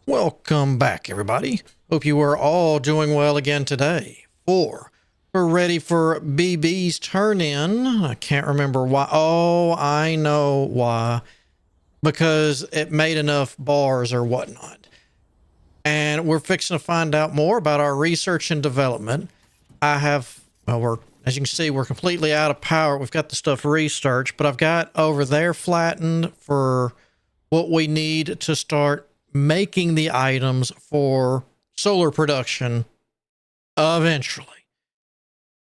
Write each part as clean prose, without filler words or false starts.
Welcome back, everybody. Hope you are all doing well again today. We're ready for BB's turn in. I can't remember why. Oh, I know why. Because it made enough bars or whatnot. And we're fixing to find out more about our research and development. As you can see, we're completely out of power. We've got the stuff researched, but I've got over there flattened for what we need to start making the items for solar production eventually.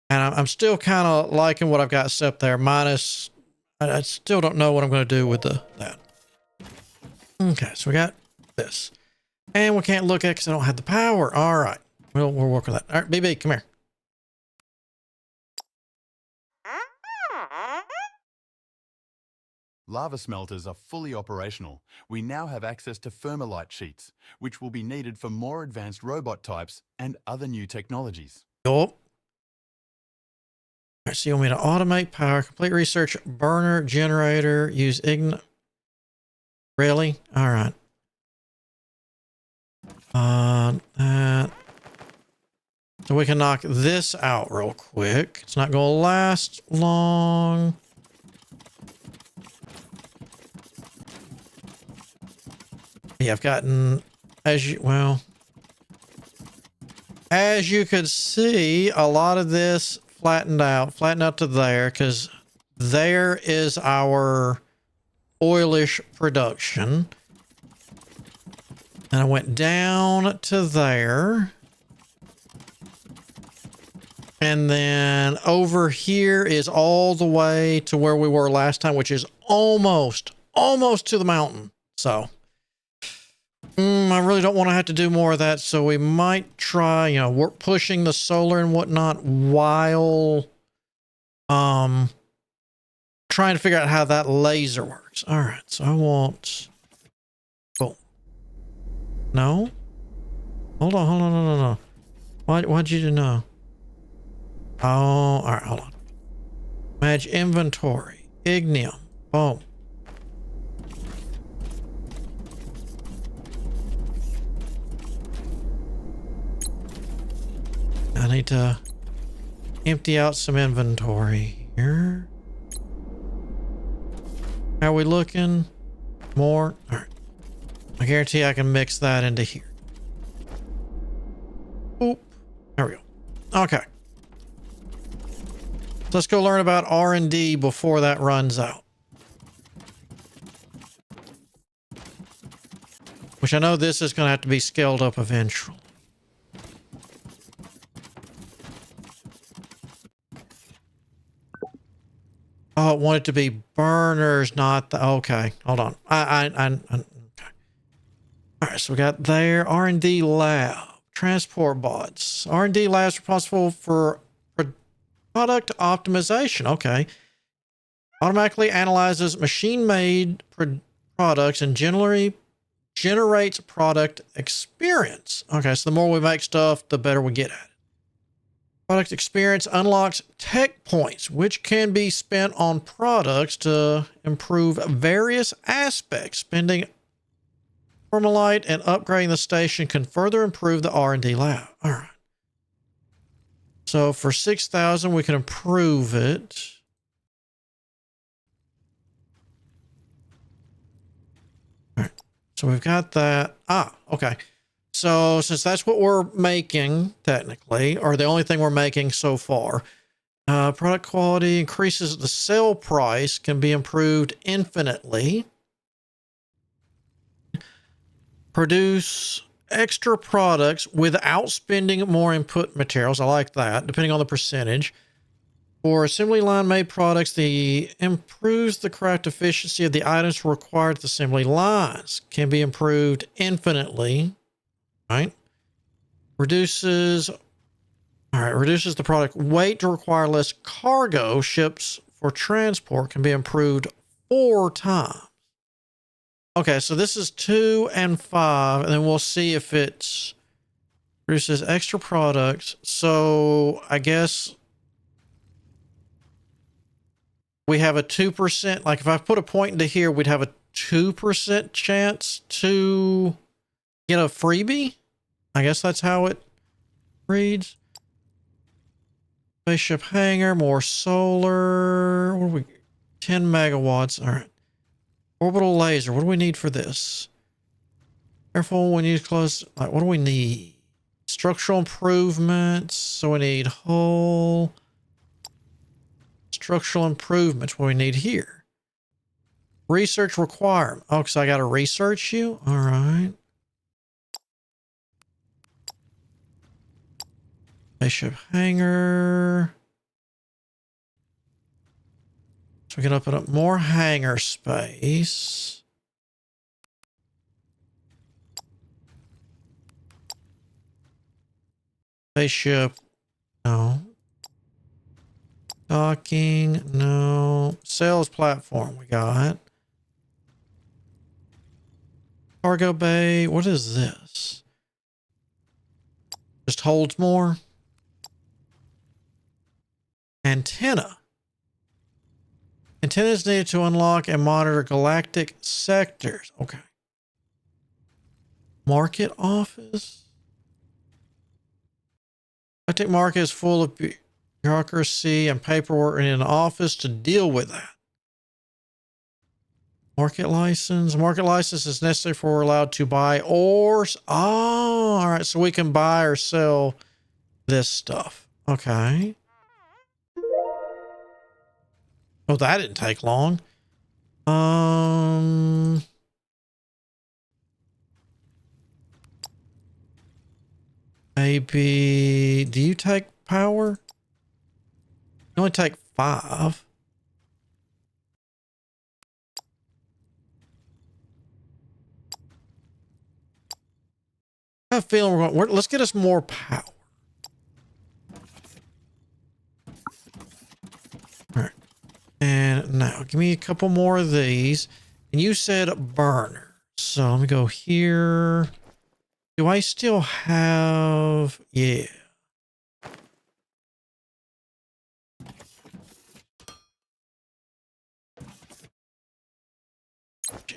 And I'm still kind of liking what I've got set up there, minus I still don't know what I'm going to do with that. Okay, so we got this. And we can't look at it because I don't have the power. All right, we'll work with that. All right, BB, come here. Lava smelters are fully operational. We now have access to thermalite sheets, which will be needed for more advanced robot types and other new technologies. Yup. All right, so you want me to automate power, complete research, burner, generator, use ignite. Really? All right. That. So we can knock this out real quick. It's not going to last long. Yeah, I've gotten, as you could see, a lot of this flattened out to there, because there is our oilish production. And I went down to there. And then over here is all the way to where we were last time, which is almost to the mountain. So I really don't want to have to do more of that. So we might try, we're pushing the solar and whatnot while trying to figure out how that laser works. All right. So I want, boom. No. Hold on. No. Why'd you know? Oh, all right, hold on. Manage inventory. Ignium. Boom. I need to empty out some inventory here. How are we looking? More? All right. I guarantee I can mix that into here. Oop. There we go. Okay. Let's go learn about R&D before that runs out. Which I know this is going to have to be scaled up eventually. Oh, it wanted to be burners, not the... Okay, hold on. Okay. All right, so we got there. R&D lab. Transport bots. R&D lab's responsible for product optimization. Okay. Automatically analyzes machine-made products and generally generates product experience. Okay, so the more we make stuff, the better we get at it. Product experience unlocks tech points, which can be spent on products to improve various aspects. Spending thermalite and upgrading the station can further improve the R&D lab. All right. So for 6,000, we can improve it. All right. So we've got that. Okay. So since that's what we're making, technically, or the only thing we're making so far, product quality increases the sale price, can be improved infinitely. Produce extra products without spending more input materials. I like that, depending on the percentage. For assembly line made products, the improves the correct efficiency of the items required at the assembly lines. Can be improved infinitely. Right? Reduces the product weight to require less cargo. Ships for transport can be improved 4 times. Okay, so this is 2 and 5, and then we'll see if it produces extra products. So I guess we have a 2%. Like if I put a point into here, we'd have a 2% chance to Get a freebie? I guess that's how it reads. Spaceship hangar, more solar. What do we? 10 megawatts. All right. Orbital laser. What do we need for this? Careful when you close. Like, what do we need? Structural improvements. So we need hull. Structural improvements. What do we need here? Research requirement. Oh, because I got to research you? All right. Spaceship hangar. So we can open up more hangar space. Spaceship. No. Docking. No. Sales platform we got. Cargo bay. What is this? Just holds more. Antenna. Antennas needed to unlock and monitor galactic sectors. Okay. Market office. Galactic market is full of bureaucracy and paperwork in an office to deal with that. Market license. Market license is necessary for we're allowed to buy or... Oh, all right. So we can buy or sell this stuff. Okay. Oh, that didn't take long. Maybe... Do you take power? You only take 5. I have a feeling we're going... Let's get us more power. All right. And now, give me a couple more of these. And you said burner. So let me go here. Do I still have... Yeah.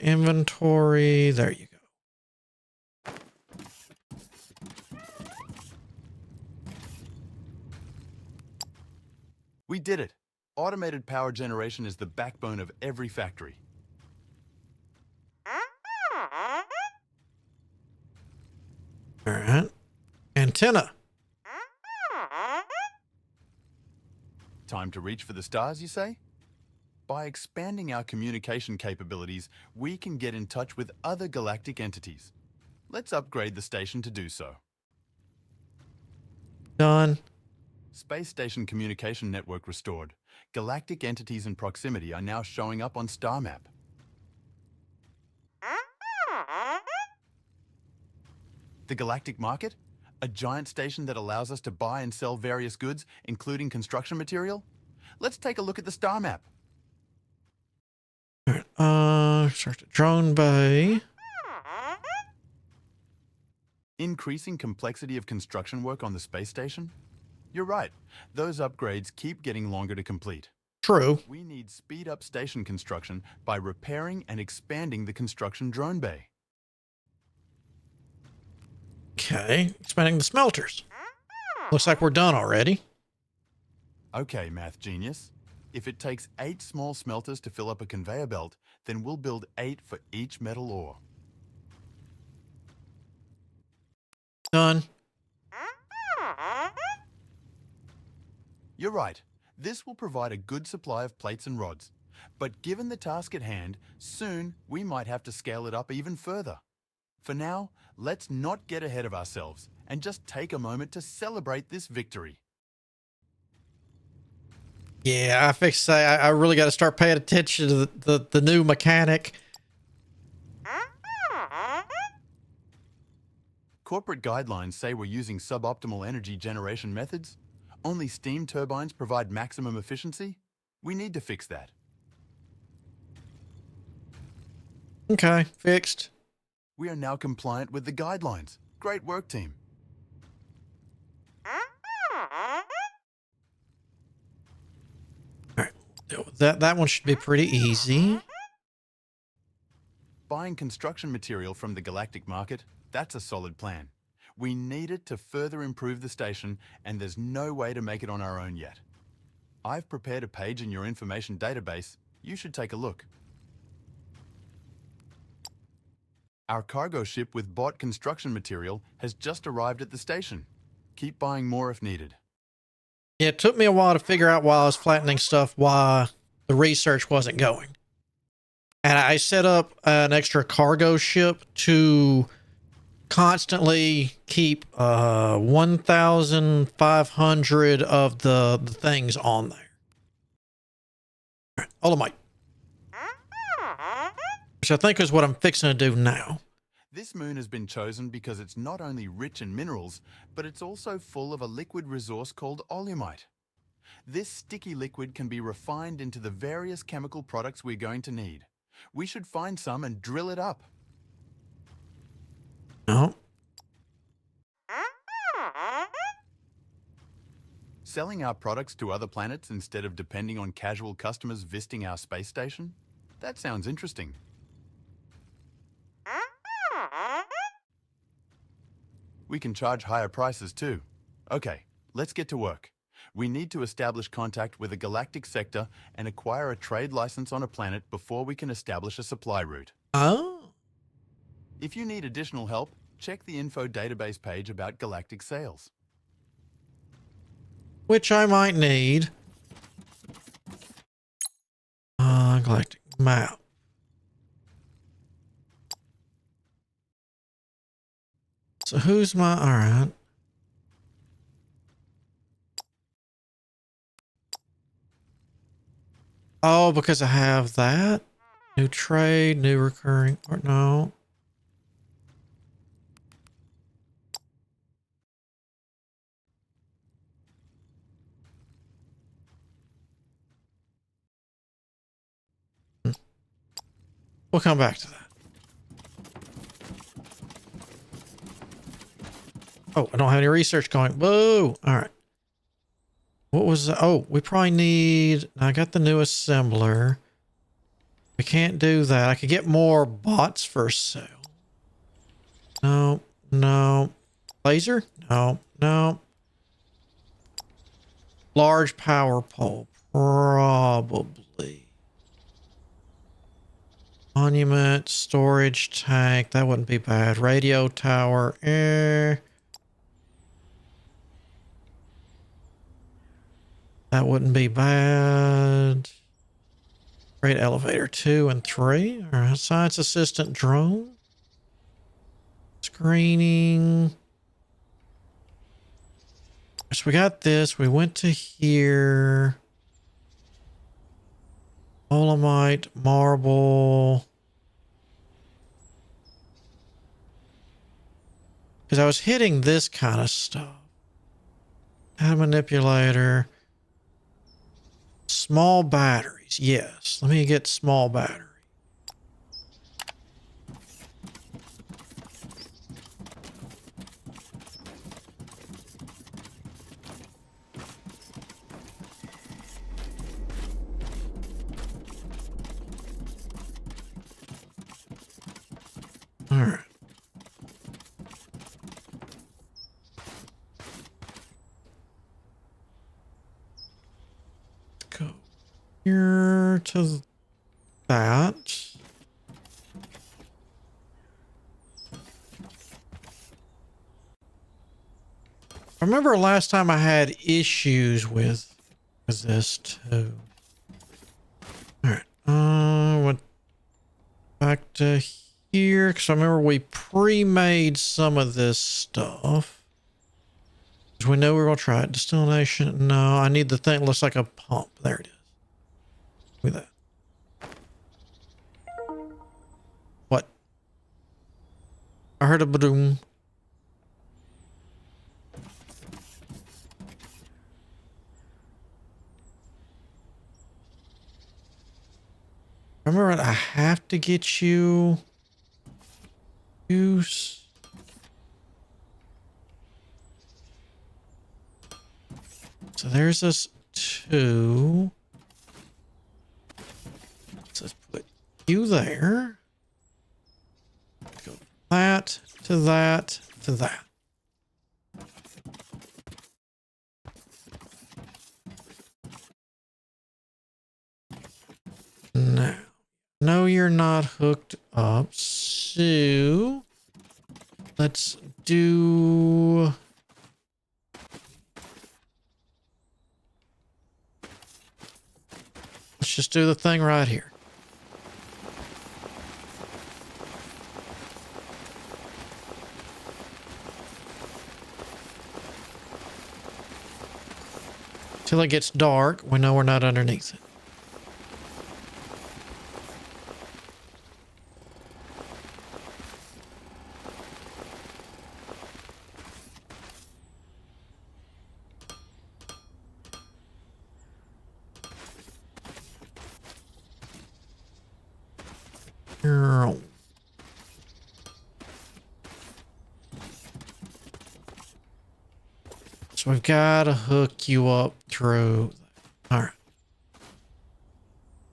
Inventory. There you go. We did it. Automated power generation is the backbone of every factory. All right. Antenna. Time to reach for the stars, you say? By expanding our communication capabilities, we can get in touch with other galactic entities. Let's upgrade the station to do so. Done. Space station communication network restored. Galactic entities in proximity are now showing up on star map. The galactic market? A giant station that allows us to buy and sell various goods, including construction material? Let's take a look at the star map. All right. Start at drone bay. Increasing complexity of construction work on the space station? You're right. Those upgrades keep getting longer to complete. True. We need speed up station construction by repairing and expanding the construction drone bay. Okay. Expanding the smelters. Looks like we're done already. Okay, math genius. If it takes 8 small smelters to fill up a conveyor belt, then we'll build 8 for each metal ore. Done. You're right. This will provide a good supply of plates and rods. But given the task at hand, soon we might have to scale it up even further. For now, let's not get ahead of ourselves and just take a moment to celebrate this victory. Yeah, I fix say I really got to start paying attention to the new mechanic. Corporate guidelines say we're using suboptimal energy generation methods. Only steam turbines provide maximum efficiency. We need to fix that. Okay, fixed. We are now compliant with the guidelines. Great work, team. All right, that one should be pretty easy. buying construction material from the Galactic market, that's a solid plan. We need it to further improve the station, and there's no way to make it on our own yet. I've prepared a page in your information database. You should take a look. Our cargo ship with bought construction material has just arrived at the station. Keep buying more if needed. Yeah, it took me a while to figure out while I was flattening stuff why the research wasn't going. And I set up an extra cargo ship to constantly keep 1,500 of the things on there. All right, hold on, Mike. Which I think is what I'm fixing to do now. This moon has been chosen because it's not only rich in minerals, but it's also full of a liquid resource called oleumite. This sticky liquid can be refined into the various chemical products we're going to need. We should find some and drill it up. No. Selling our products to other planets instead of depending on casual customers visiting our space station? That sounds interesting. We can charge higher prices too. Okay, let's get to work. We need to establish contact with a galactic sector and acquire a trade license on a planet before we can establish a supply route. Oh. If you need additional help, check the info database page about galactic sales. Which I might need. Galactic map. So who's my, all right. Oh, because I have that. New trade, new recurring, or no. We'll come back to that. Oh, I don't have any research going. Whoa. All right. What was that? Oh, we probably need, I got the new assembler. We can't do that. I could get more bots for sale. No, no. Laser? No, no. Large power pole. Probably. Monument, storage tank. That wouldn't be bad. Radio tower. That wouldn't be bad. Great elevator 2 and 3. All right. Science assistant drone. Screening. So we got this. We went to here. Olamite, marble. Because I was hitting this kind of stuff. Add a manipulator. Small batteries. Yes. Let me get small battery. All right. Go here to that. I remember last time I had issues with this too. All right. Went back to here because I remember we pre-made some of this stuff. Because we know we're gonna try it. Distillation. No, I need the thing that looks like a pump. There it is. Look at that. What? I heard a boom. Remember, I have to get you use. So there's this 2. So let's put you there. that to that to that. Now, no, you're not hooked up. So let's do. Let's just do the thing right here. Till it gets dark, we know we're not underneath it. So we've got to hook you up through. All right.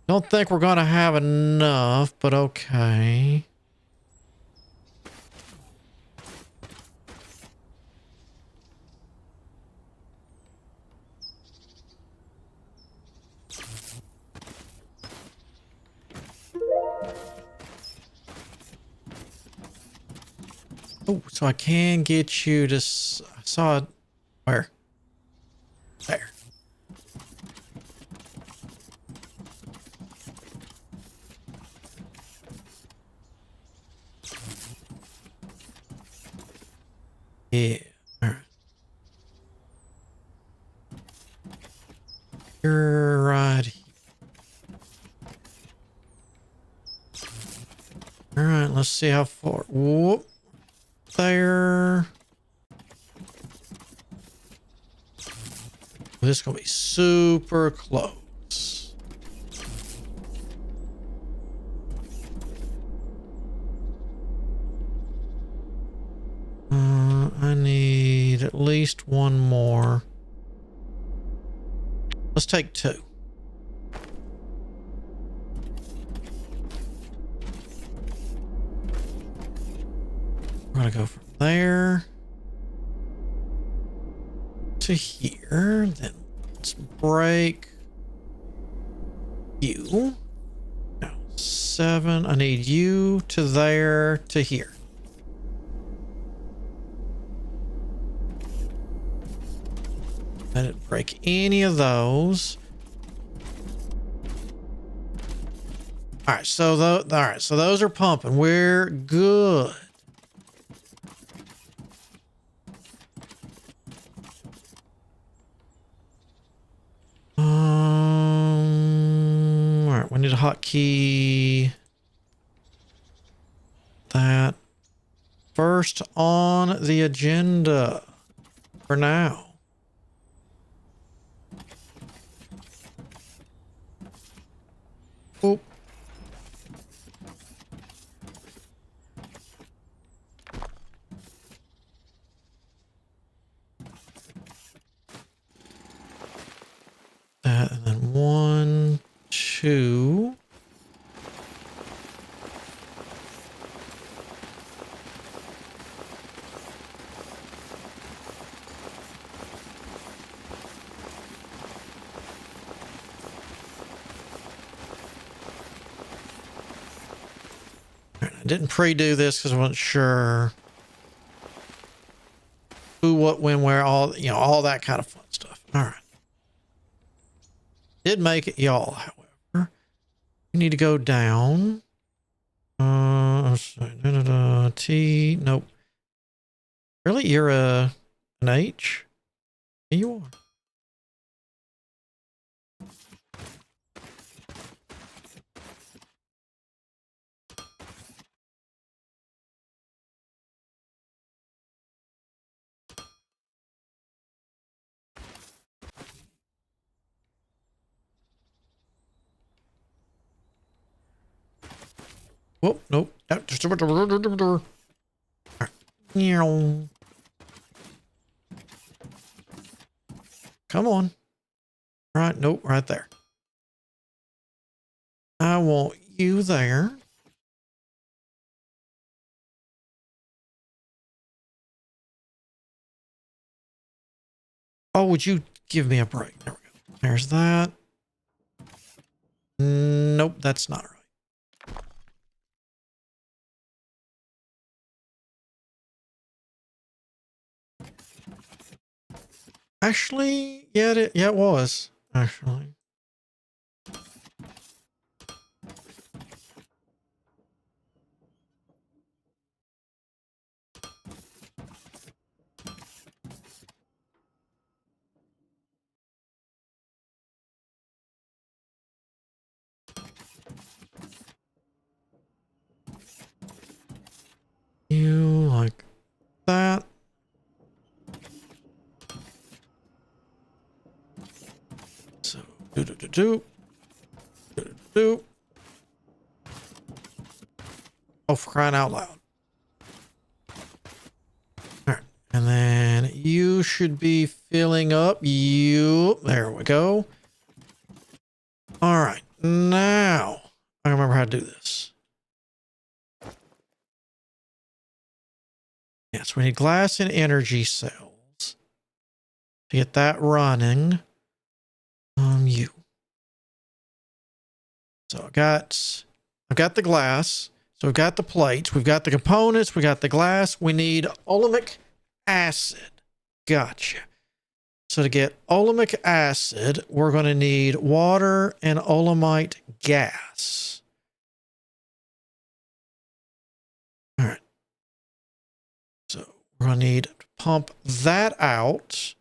Don't think we're going to have enough, but okay. Oh, so I can get you to. I saw it. Where? There. Yeah. All right. You're right here. All right. Let's see how far. Whoop. There. This is going to be super close. I need at least one more. Let's take two. We're going to go from there to here. Then let's break you. No, 7. I need you to there to here. I didn't break any of those. All right, so those are pumping. We're good. All right, we need a hotkey. That first on the agenda for now. Oop. That, and then 1, 2. I didn't pre-do this because I wasn't sure who, what, when, where, all, all that kind of fun stuff. All right. Did make it y'all, however. We need to go down. Let's see. T, nope. Really? You're an H? Yeah, you are. Whoop, nope. All right. Come on. All right, nope, right there. I want you there. Oh, would you give me a break? There we go. There's that. Nope, that's not right. Actually, yeah, it was. Actually. You like that. So, do. Oh, for crying out loud. All right. And then you should be filling up. There we go. All right. Now, I remember how to do this. Yes, we need glass and energy cells to get that running. You. So I've got the glass. So we've got the plates. We've got the components. We got the glass. We need olemic acid. Gotcha. So to get olemic acid, we're going to need water and olemite gas. All right. So we're going to need to pump that out.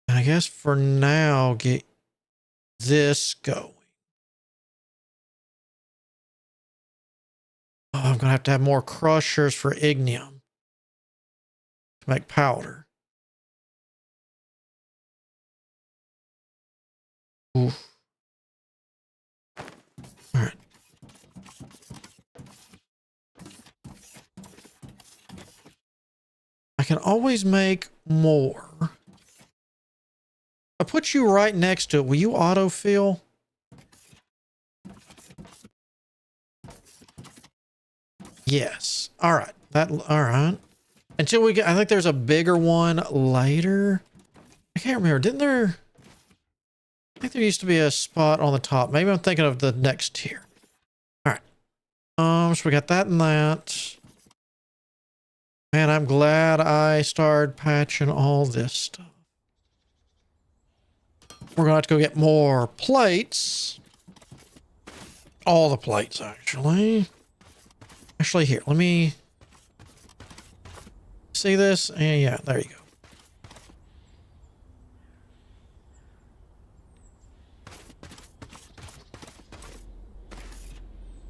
And I guess for now, get this going. Oh, I'm going to have more crushers for ignium to make powder. Oof. All right. I can always make more. I put you right next to it. Will you autofill? Yes. All right. All right. Until we get, I think there's a bigger one later. I can't remember. Didn't there? I think there used to be a spot on the top. Maybe I'm thinking of the next tier. All right. So we got that and that. Man, I'm glad I started patching all this stuff. We're going to have to go get more plates. All the plates, actually. Actually, here, let me see this. And yeah, there you go.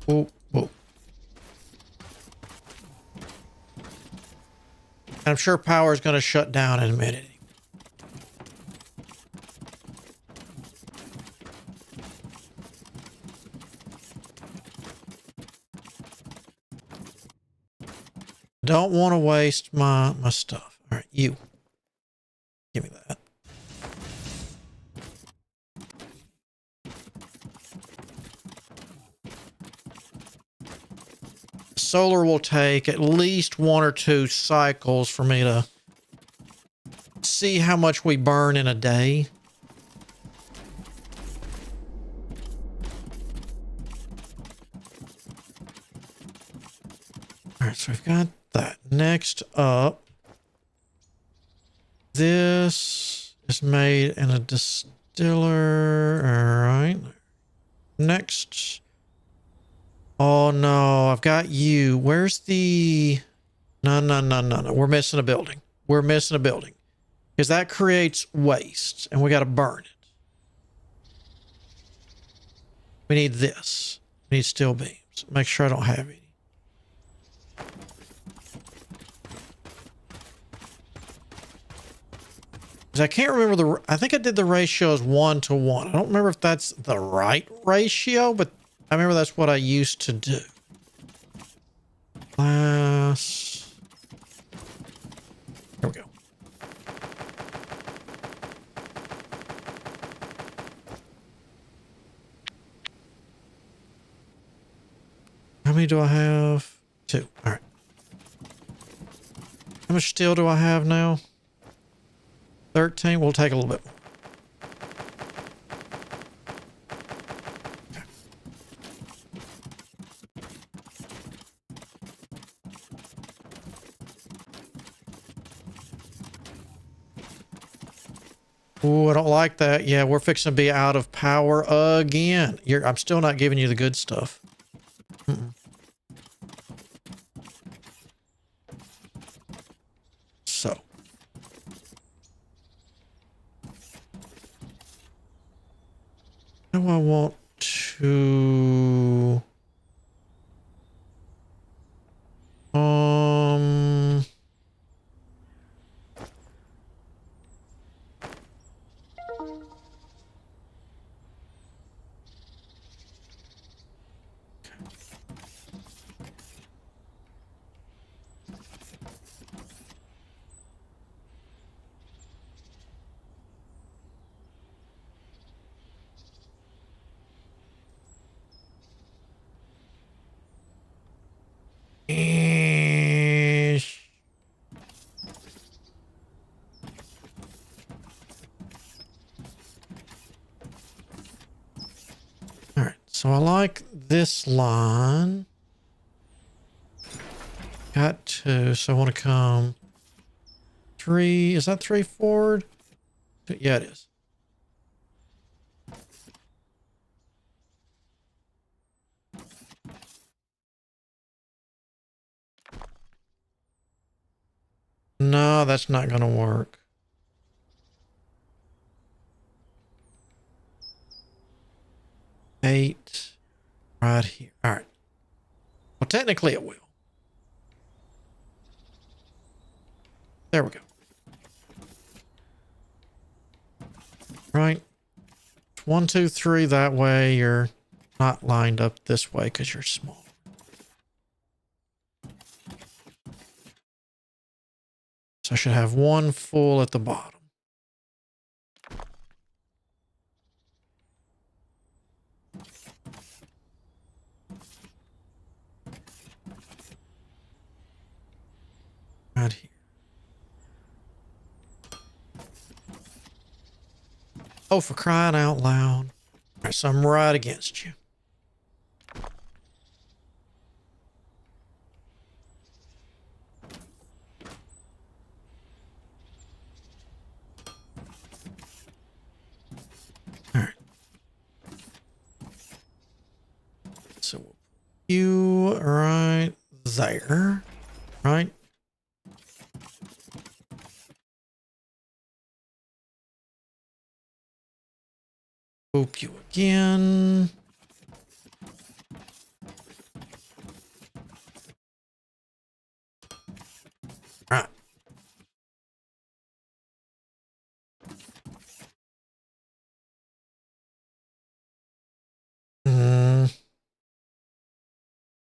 Whoa, whoa. And I'm sure power is going to shut down in a minute. Don't want to waste my stuff. All right, you. Give me that. Solar will take at least 1 or 2 cycles for me to see how much we burn in a day. All right, so we've got that. Next up, this is made in a distiller. All right. Next. Oh no, I've got you. Where's the... No. We're missing a building. We're missing a building. Because that creates waste and we got to burn it. We need this. We need steel beams. Make sure I don't have any. Because I can't remember I think I did the ratio as 1 to 1. I don't remember if that's the right ratio, but I remember that's what I used to do. Glass. Here we go. How many do I have? 2. All right. How much steel do I have now? 13. We'll take a little bit more. Ooh, I don't like that. Yeah, we're fixing to be out of power again. I'm still not giving you the good stuff. So. How do I want to... All right, so I like this line. Got 2, so I want to come 3. Is that 3 forward? Yeah, it is. No, that's not going to work. Eight right here. All right. Well, technically it will. There we go. Right. 1, 2, 3 that way. You're not lined up this way because you're small. So I should have 1 full at the bottom. Right here. Oh, for crying out loud. All right, so I'm right against you. All right. So we'll put you right there. Right? Boop you again. Right.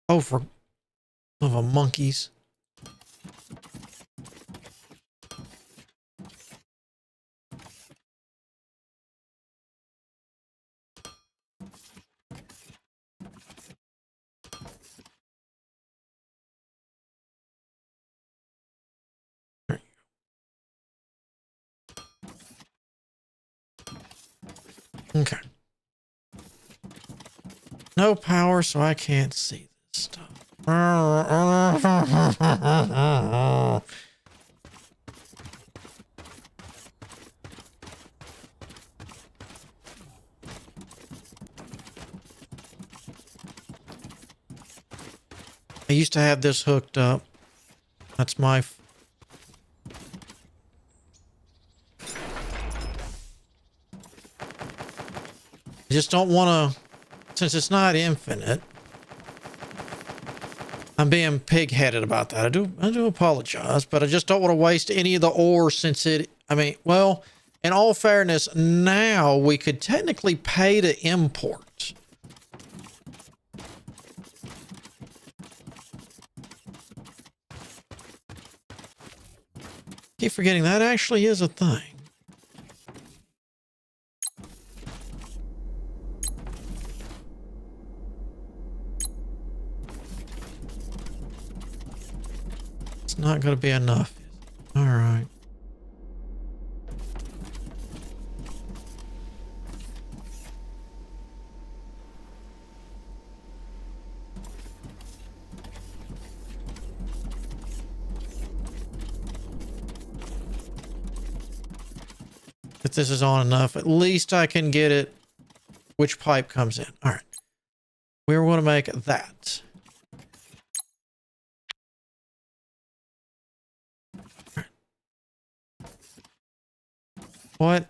Oh, for of a monkeys. Okay. No power, so I can't see this stuff. I used to have this hooked up. That's my... I just don't want to... Since it's not infinite... I'm being pig-headed about that. I do apologize, but I just don't want to waste any of the ore since it... I mean, well, in all fairness, now we could technically pay to import. Keep forgetting that actually is a thing. It's not going to be enough. All right. If this is on enough, at least I can get it which pipe comes in. All right. We're going to make that. What?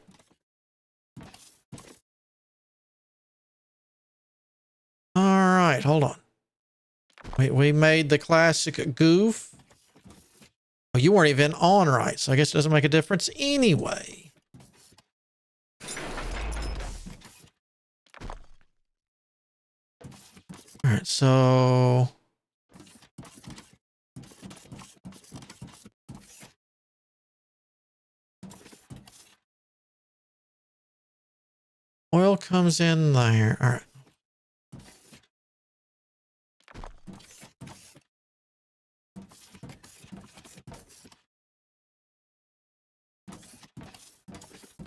All right, hold on. We made the classic goof. Oh, you weren't even on right, so I guess it doesn't make a difference anyway. All right, so oil comes in there. All right.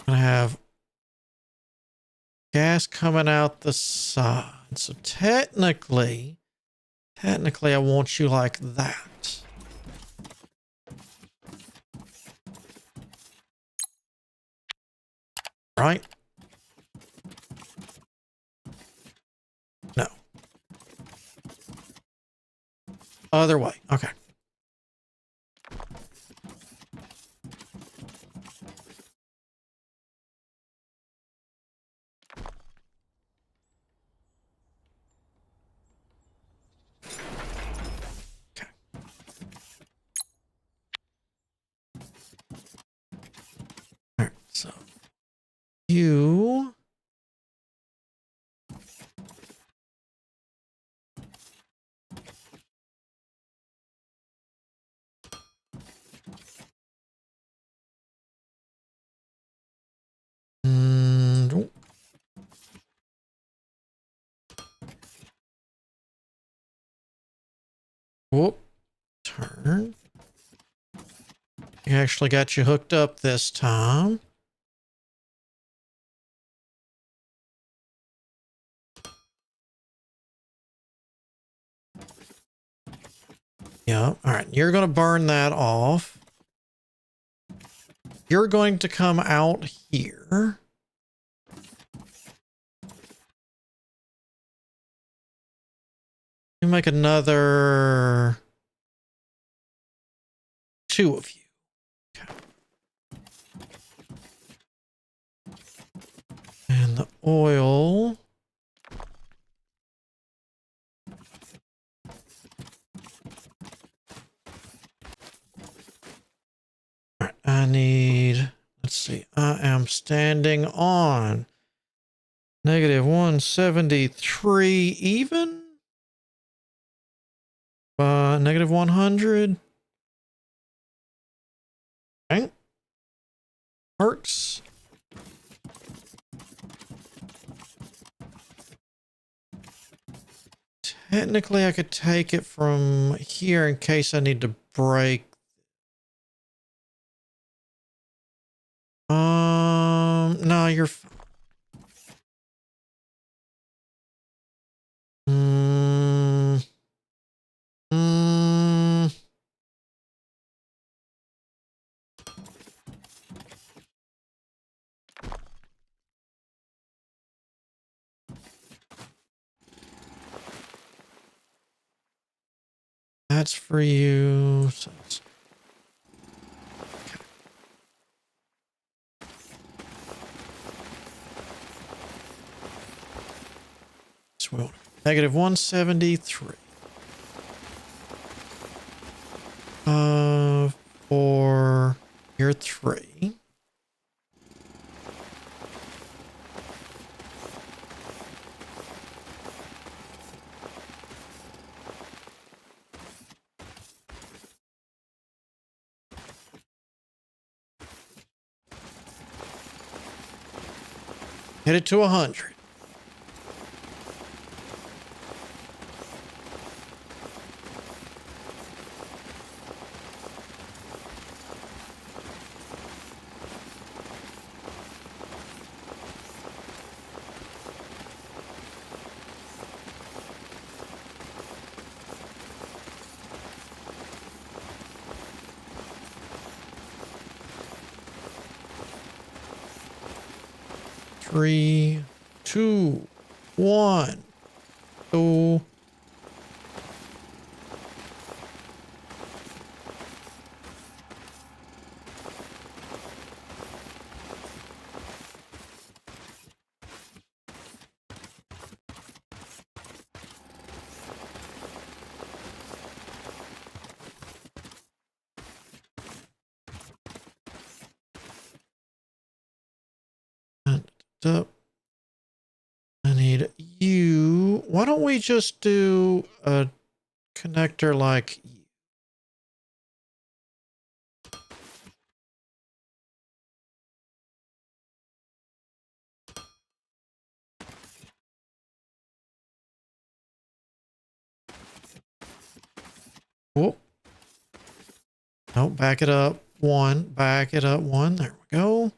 Gonna have gas coming out the side. So technically I want you like that. Right? No. Other way. Okay. Okay. All right. So you oh. Whoop. Turn. You actually got you hooked up this time. Yeah. All right. You're going to burn that off. You're going to come out here. You make another 2 of you. Okay. And the oil. All right, I need, let's see, I am standing on negative 173 even. Negative 100. Okay. Works. Technically, I could take it from here in case I need to break. No, you're. Mm, mm, that's for you. So it's, well, negative 173. For your 3. Hit it to 100. 3, 2, 1. Go. Up. I need you. Why don't we just do a connector like you? Oh, no, back it up. 1, back it up. 1. There we go.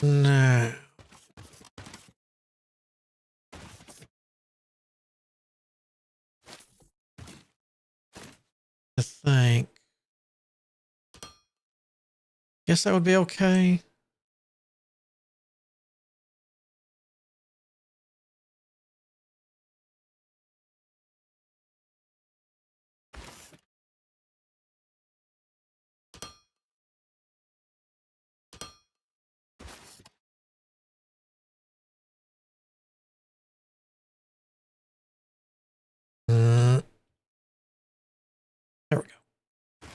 Now, I think. Guess that would be okay. There we go.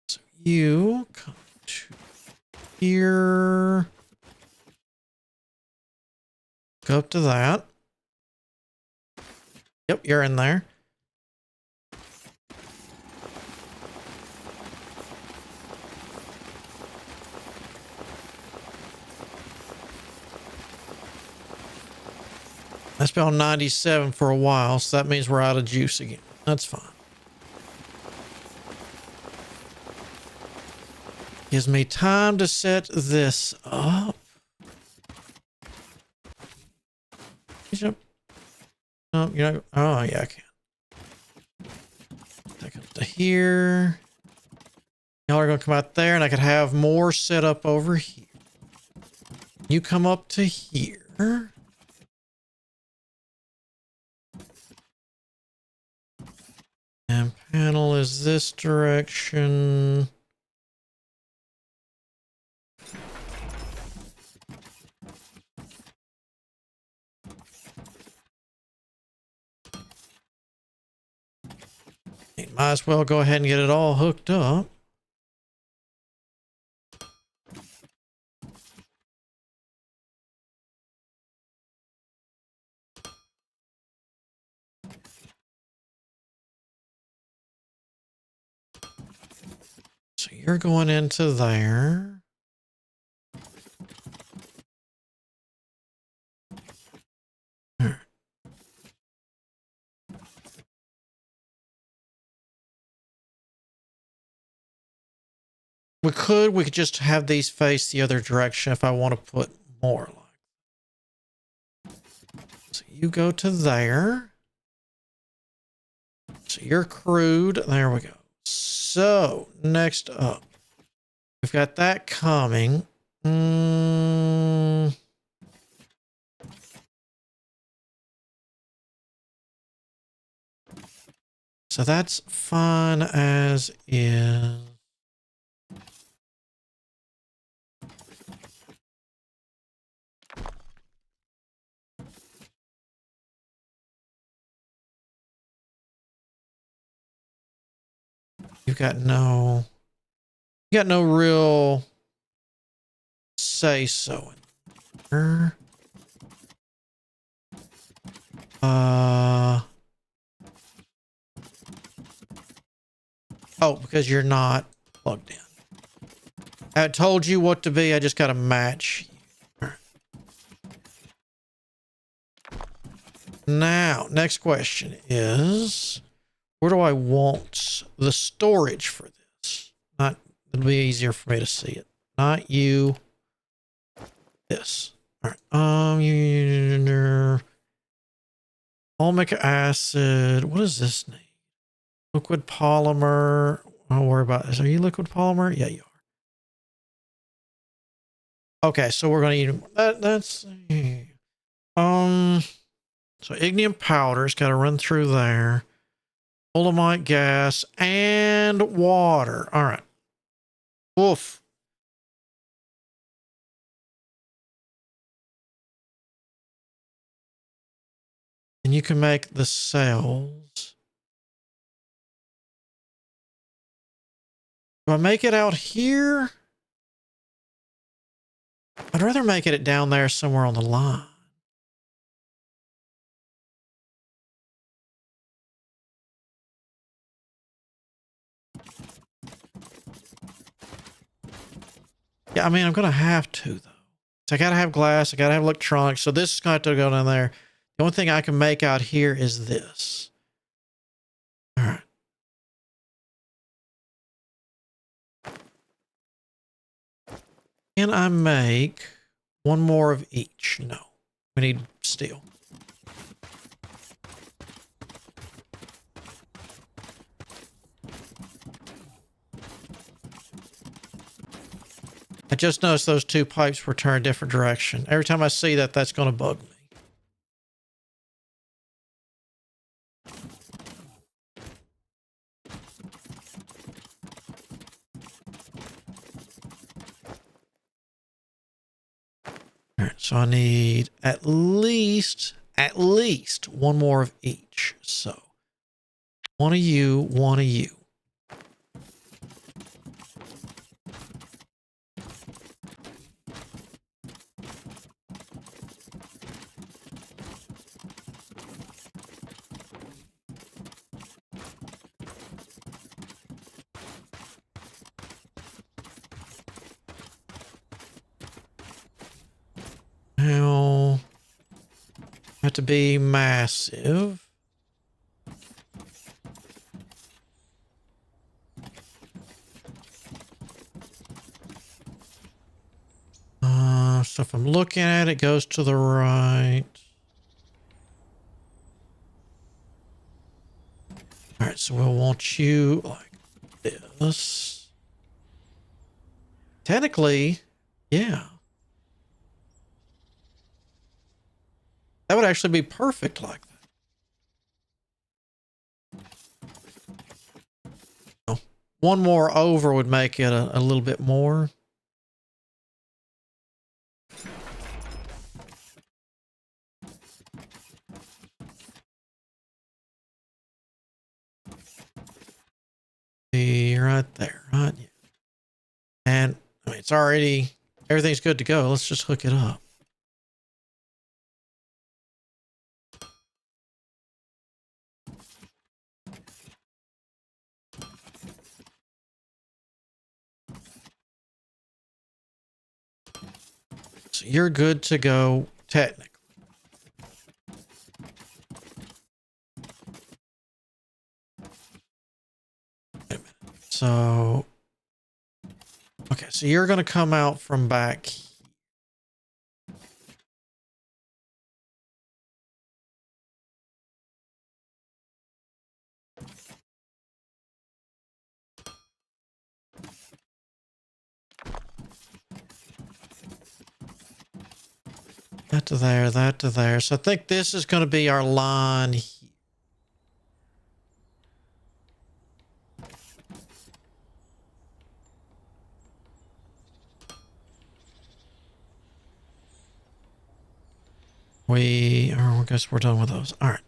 So you come to here. Go up to that. Yep, you're in there. That's been on 97 for a while, so that means we're out of juice again. That's fine. Gives me time to set this up. Oh, you know, oh yeah, I can. Take up to here. Y'all are gonna come out there, and I could have more set up over here. You come up to here. And panel is this direction. Might as well go ahead and get it all hooked up. So you're going into there. We could just have these face the other direction if I want to put more like. So you go to there. So you're crude. There we go. So next up, we've got that coming. So that's fine as is. You got no real say so in there. Oh, because you're not plugged in. I told you what to be. I just got to match. All right. Now, next question is, where do I want the storage for this? Not, it'll be easier for me to see it. Not you. This. All right. Fulvic acid. What does this need? Liquid polymer. Don't worry about this. Are you liquid polymer? Yeah, you are. Okay, so we're going to use that's so ignium powder's got to run through there. Dolomite gas and water. All right. Woof. And you can make the cells. Do I make it out here? I'd rather make it down there somewhere on the line. Yeah, I mean, I'm going to have to, though. So I got to have glass. I got to have electronics. So this is going to have to go down there. The only thing I can make out here is this. All right. Can I make one more of each? No. We need steel. I just noticed those two pipes were turned a different direction. Every time I see that, that's going to bug me. All right, so I need at least one more of each. So one of you, one of you. Now, have to be massive. So if I'm looking at it, it goes to the right. All right, so we'll want you like this. Technically, yeah. That would actually be perfect like that. Oh, one more over would make it a little bit more. Be right there, right? Yeah. And I mean, it's already, everything's good to go. Let's just hook it up. So you're good to go technically. Wait a minute. So, okay, so you're going to come out from back here. That to there, that to there. So I think this is going to be our line here. I guess we're done with those. All right.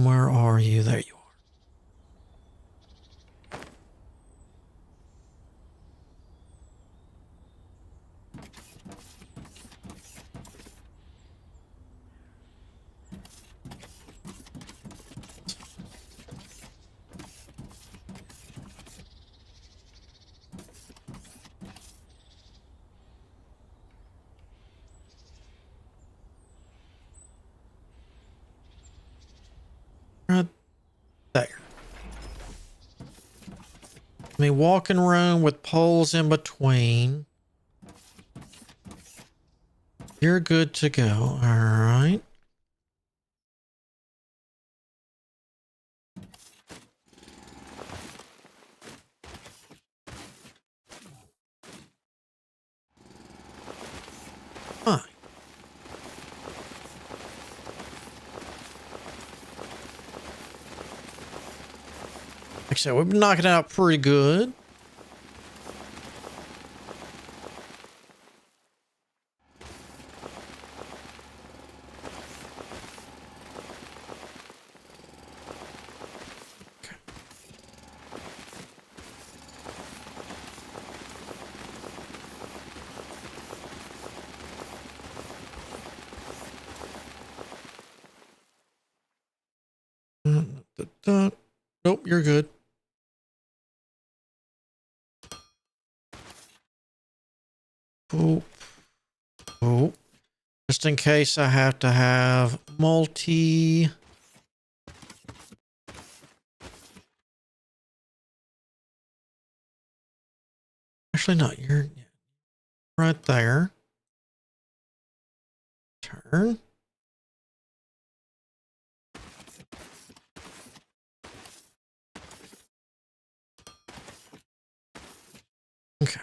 Where are you? There you are. Right there. I mean, walking room with poles in between. You're good to go. All right. said, we've been knocking it out pretty good. Nope, you're good. Oh, oh. Just in case I have to have multi. Actually, no, you're right there. Turn. Okay.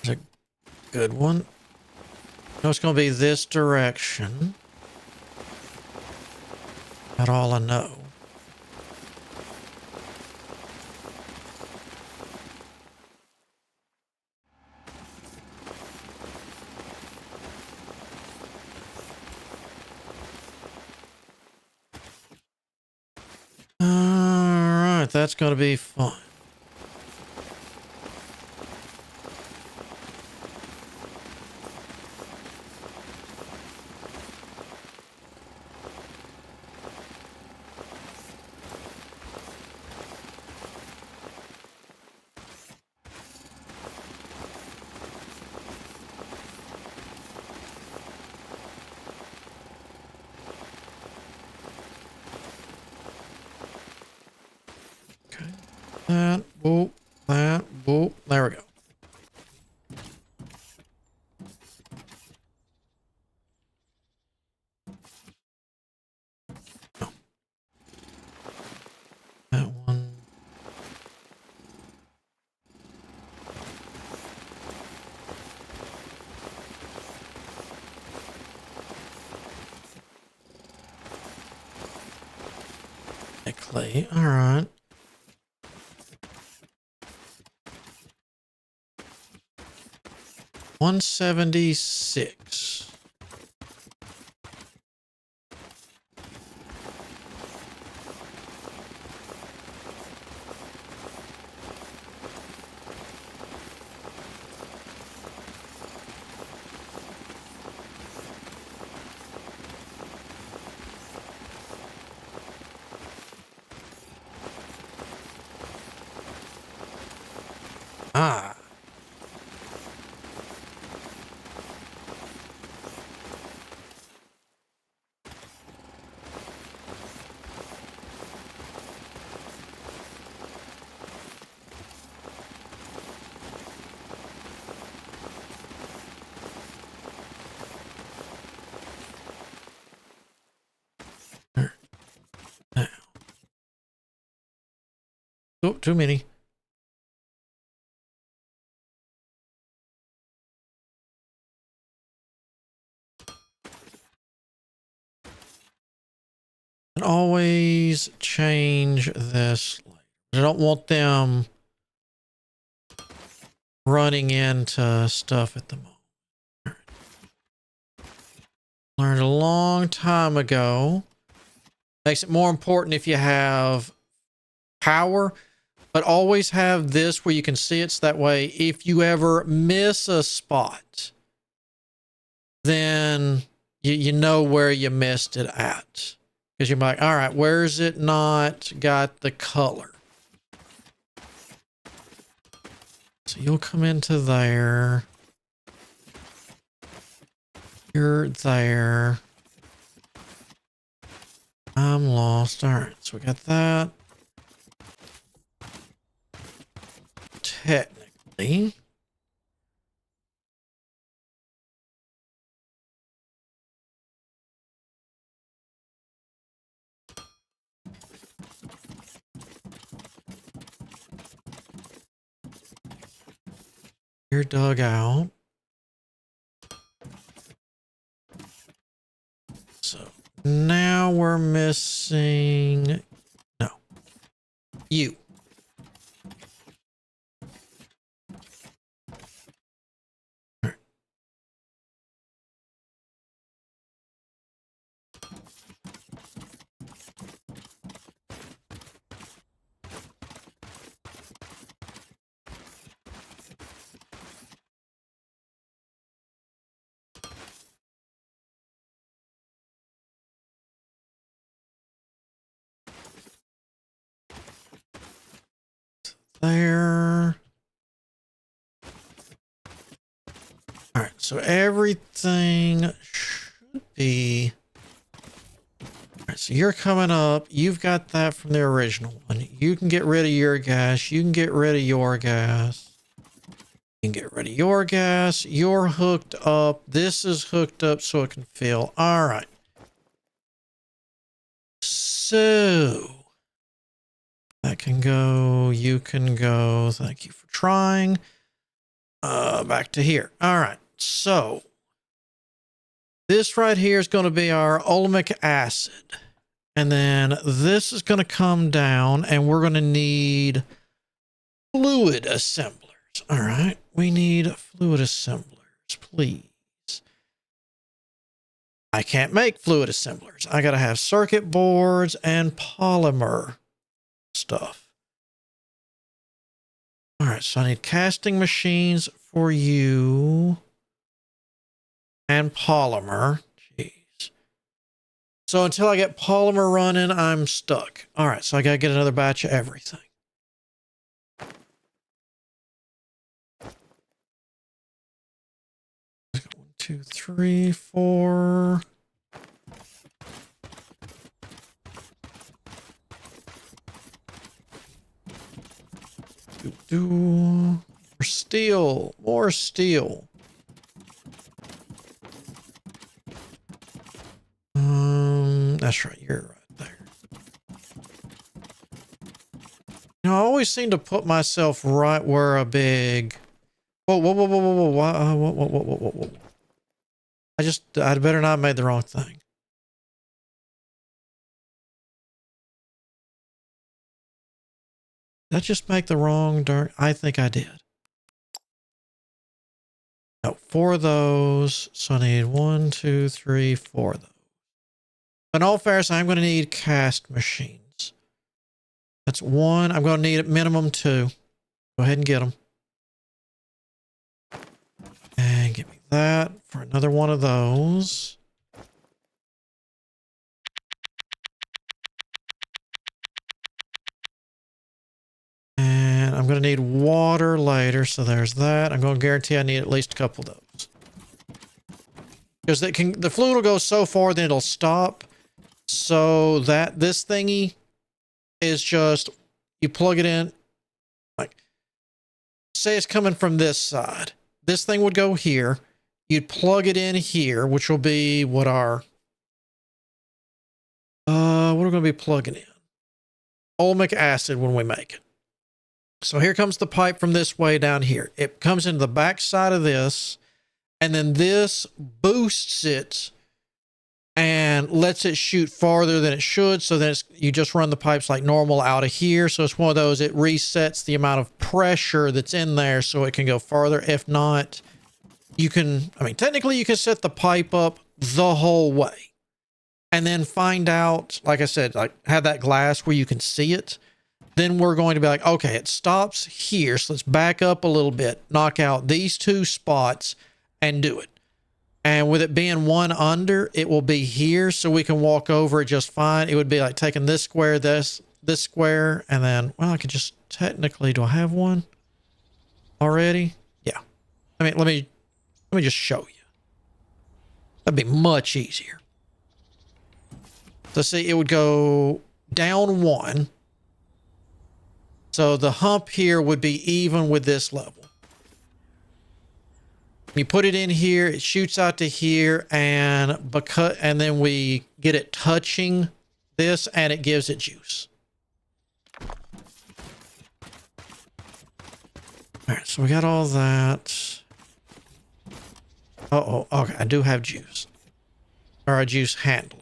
There's a good one. No, it's going to be this direction. That's all I know. All right, that's going to be fun. That, boop, that, boop. There we go. Oh. That one. Clay. All right. $176. Ah. Now. Oh, too many. And always change this. I don't want them running into stuff at the moment. Learned a long time ago. Makes it more important if you have power, but always have this where you can see it's that way. If you ever miss a spot, then you know where you missed it at. Because you're like, all right, where is it not got the color? So you'll come into there. You're there. I'm lost. All right, so we got that. Technically. You're dug out. So Now we're missing... No. You. There. All right, so everything should be... All right, so you're coming up. You've got that from the original one. You can get rid of your gas. You can get rid of your gas. You can get rid of your gas. You're hooked up. This is hooked up so it can fill. All right. So... that can go. You can go. Thank you for trying. Back to here. All right. So this right here is going to be our olemic acid. And then this is going to come down and we're going to need fluid assemblers. All right. We need fluid assemblers, please. I can't make fluid assemblers. I got to have circuit boards and polymer stuff. All right, so I need casting machines for you and polymer. Jeez. So until I get polymer running, I'm stuck. All right, so I got to get another batch of everything. One, two, three, four. More steel, more steel. That's right, you're right there. You know, I always seem to put myself right where a big... Whoa, whoa, whoa, whoa, whoa, whoa, whoa, whoa, whoa, whoa, whoa. I'd better not have made the wrong thing. Did I just make the wrong dark? I think I did. No, 4 of those. So I need 1, 2, 3, 4 of those. In all fairness, I'm going to need cast machines. That's 1. I'm going to need at minimum 2. Go ahead and get them. And give me that for another one of those. And I'm going to need water later, so there's that. I'm going to guarantee I need at least a couple of those. Because the fluid will go so far, then it'll stop. So that this thingy is just, you plug it in, like, say it's coming from this side. This thing would go here. You'd plug it in here, which will be what our, what are we going to be plugging in? Olemic acid when we make it. So here comes the pipe from this way down here. It comes into the back side of this, and then this boosts it and lets it shoot farther than it should. So then you just run the pipes like normal out of here. So it's one of those, it resets the amount of pressure that's in there so it can go farther. If not, you can, I mean, technically you can set the pipe up the whole way and then find out, like I said, like have that glass where you can see it. Then we're going to be like, okay, it stops here. So let's back up a little bit, knock out these 2 spots and do it. And with it being 1 under, it will be here. So we can walk over it just fine. It would be like taking this square, this square, and then, well, I could just technically, do I have one already? Yeah. I mean, let me just show you. That'd be much easier. So see, it would go down 1. So the hump here would be even with this level. You put it in here, it shoots out to here, and then we get it touching this, and it gives it juice. All right, so we got all that. Uh-oh, okay, I do have juice. Or a juice handler.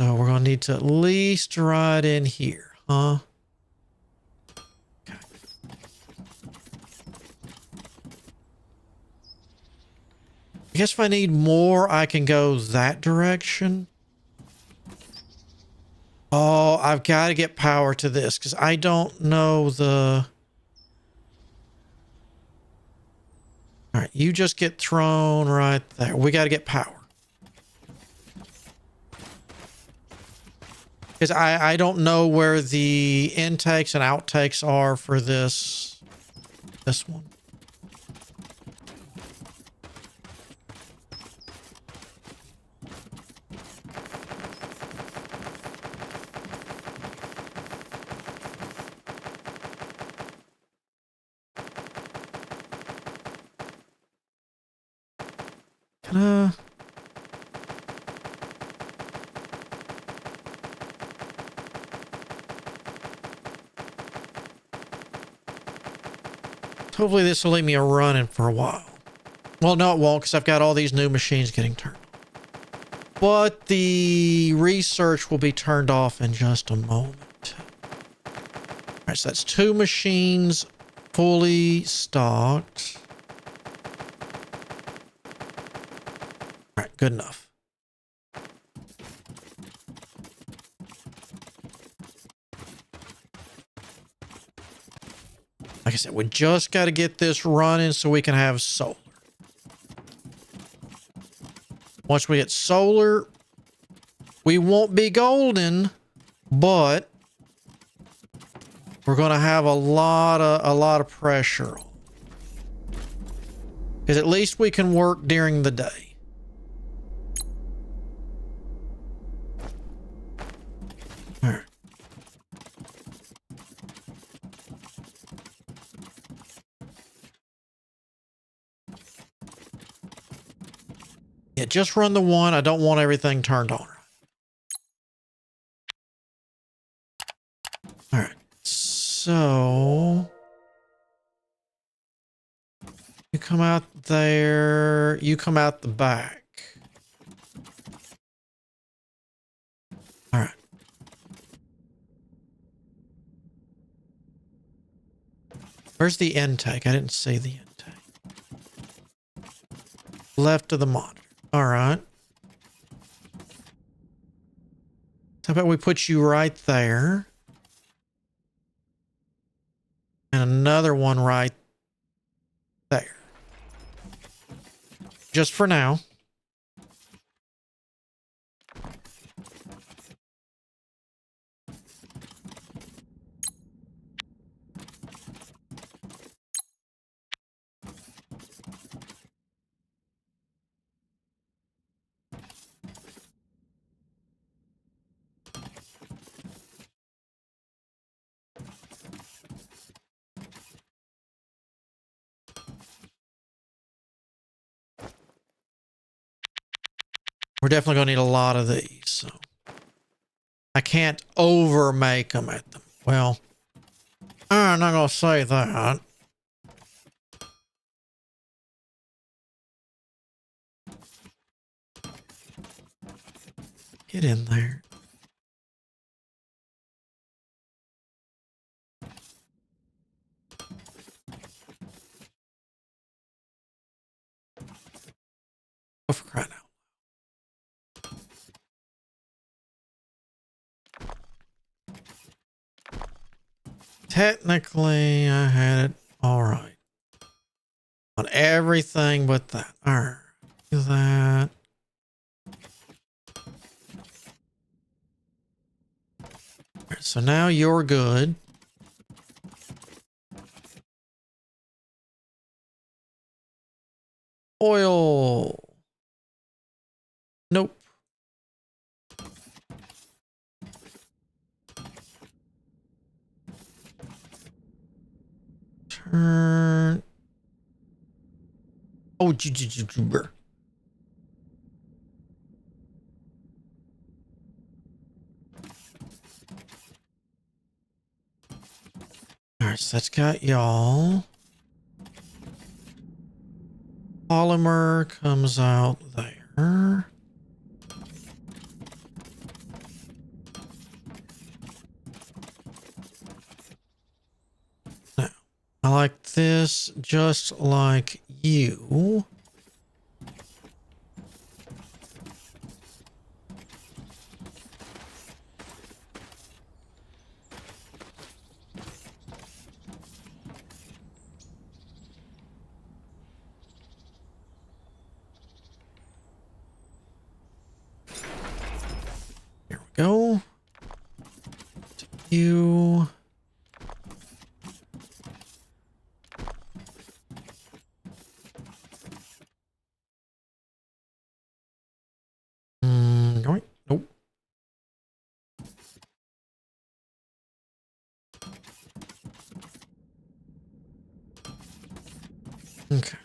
So we're going to need to at least ride in here, huh? Okay. I guess if I need more, I can go that direction. Oh, I've got to get power to this because I don't know the... All right, you just get thrown right there. We got to get power. Because I don't know where the intakes and outtakes are for this one. Hopefully this will leave me a running for a while. Well, no, it won't because I've got all these new machines getting turned on. But the research will be turned off in just a moment. All right, so that's 2 machines fully stocked. All right, good enough. Like I said, we just got to get this running so we can have solar. Once we get solar, we won't be golden, but we're going to have a lot of pressure. Because at least we can work during the day. All right. Yeah, just run the one. I don't want everything turned on. All right. So you come out there. You come out the back. All right. Where's the intake? I didn't see the intake. Left of the monitor. All right. How about we put you right there? And another one right there. Just for now. We're definitely going to need a lot of these. So I can't over make them at them. Well, I'm not going to say that. Get in there. Oh, for crying out. Technically, I had it all right. On everything but that. All right. Do that. All right, so now you're good. Oil. Nope. Turn. Oh, all right, so that's got y'all. Polymer comes out there. I like this just like you. Here we go. You. Nope. Okay.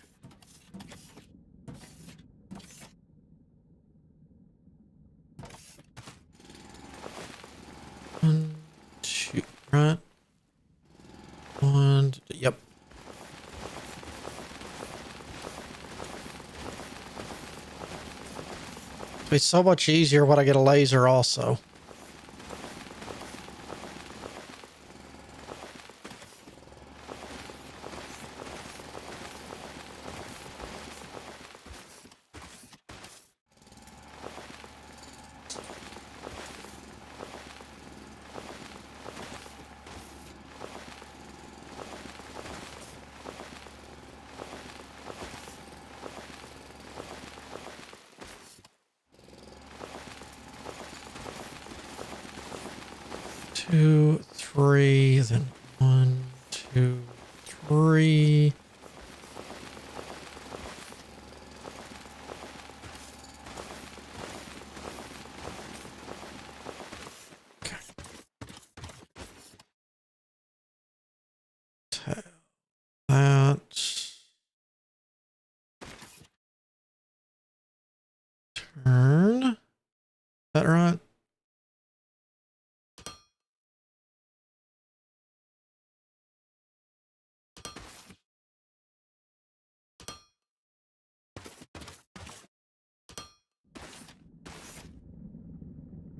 One, two, right. One, yep. It's so much easier when I get a laser also. Two, three, then one, two, three. Okay. Tap that. Turn. Is that right?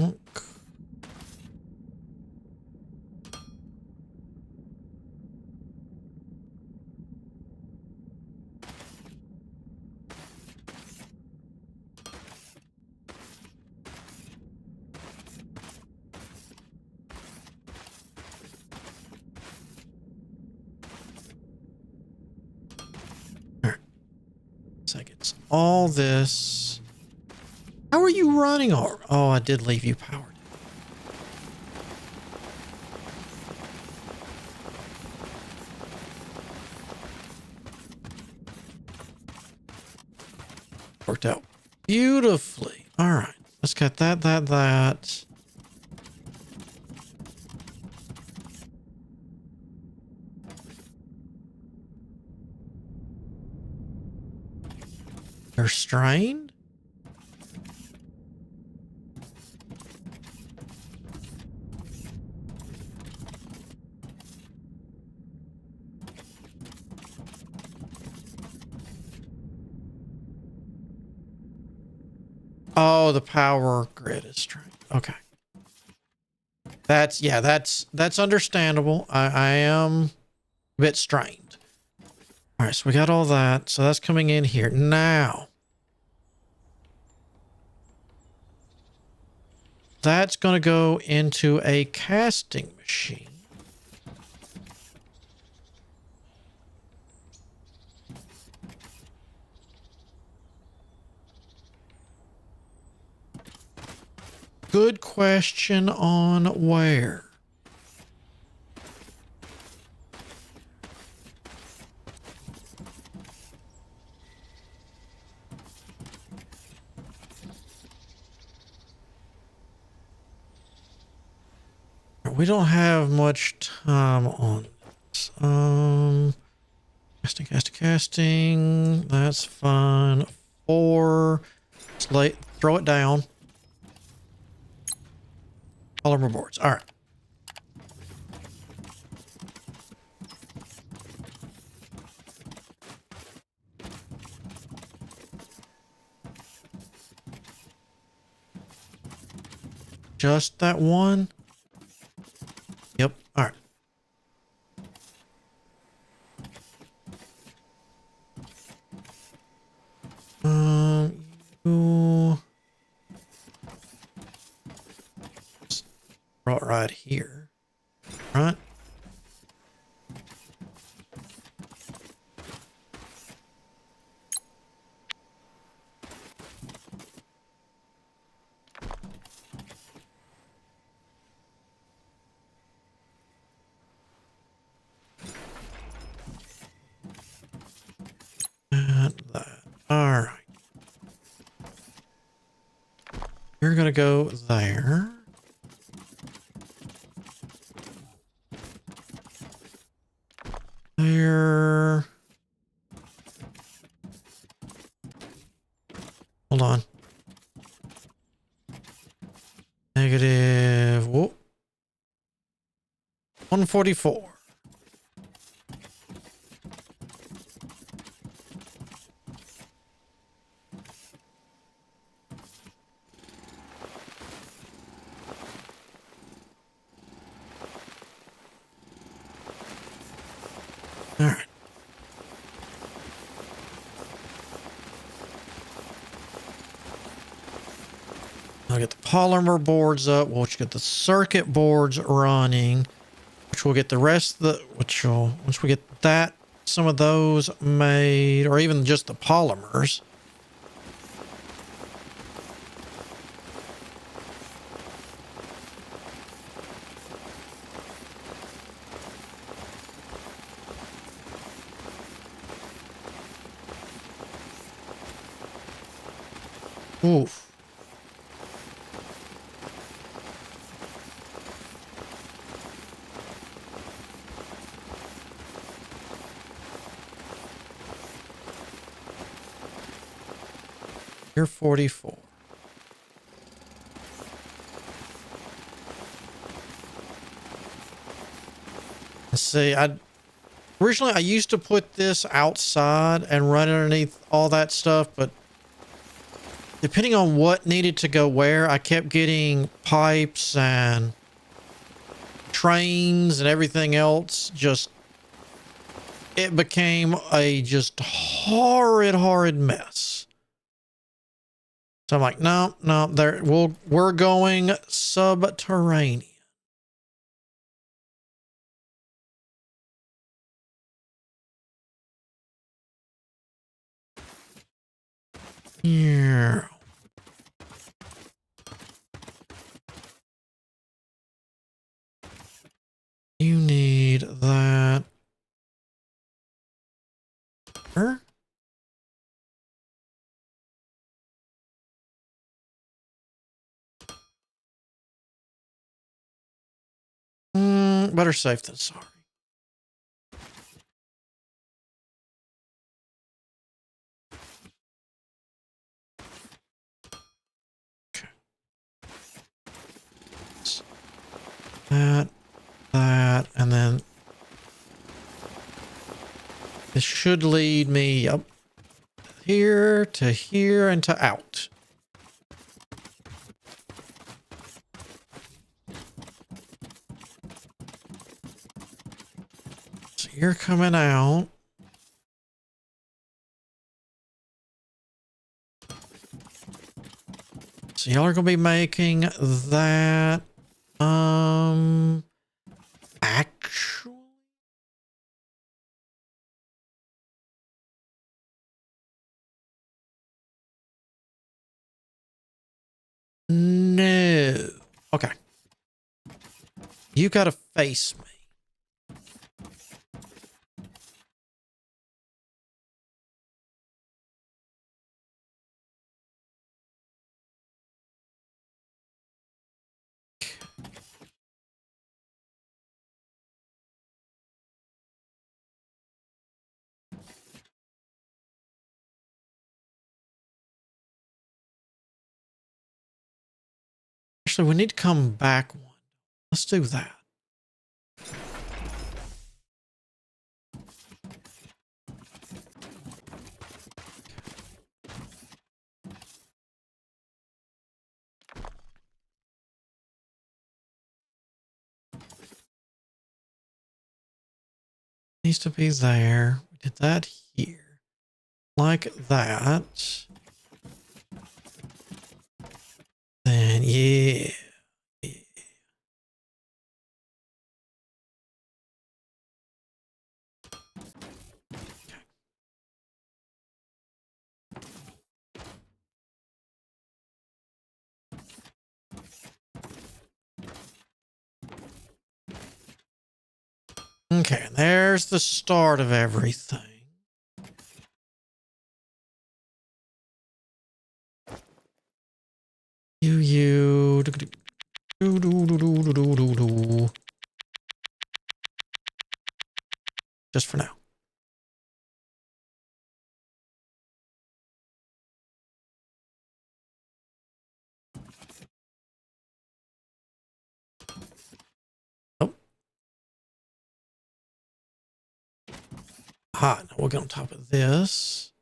Look. All right. Seconds. All this. How are you running? Oh, I did leave you powered. Worked out beautifully. All right. Let's get that. They're strained? Oh, the power grid is strained. Okay. That's understandable. I am a bit strained. All right, so we got all that. So that's coming in here. Now, that's going to go into a casting machine. Good question on where. We don't have much time on this. Casting. That's fine. 4. Throw it down. All our boards. All right. Just that one? Yep. All right. right here, right? And that. All right. You're going to go there. There. Hold on. Negative. Whoop. 144. All right. I'll get the polymer boards up. We'll get the circuit boards running, which will get the rest of the, once we get that, some of those made, or even just the polymers. Oof. You're 44. Let's see. Originally I used to put this outside and run underneath all that stuff, but depending on what needed to go where, I kept getting pipes and trains and everything else. Just, it became a just horrid mess. So I'm like, no, we're going subterranean. Yeah. You need that. Sure. Better safe than sorry. Okay. That, and then this should lead me up here to here and to out. So you're coming out. So y'all are gonna be making that. Actually, no. Okay. You gotta face me. Actually, we need to come back one. Let's do that. Needs to be there. We did that here. Like that. Then, yeah. Okay, there's the start of everything. You. Just for now. Oh. Ah, now we'll get on top of this.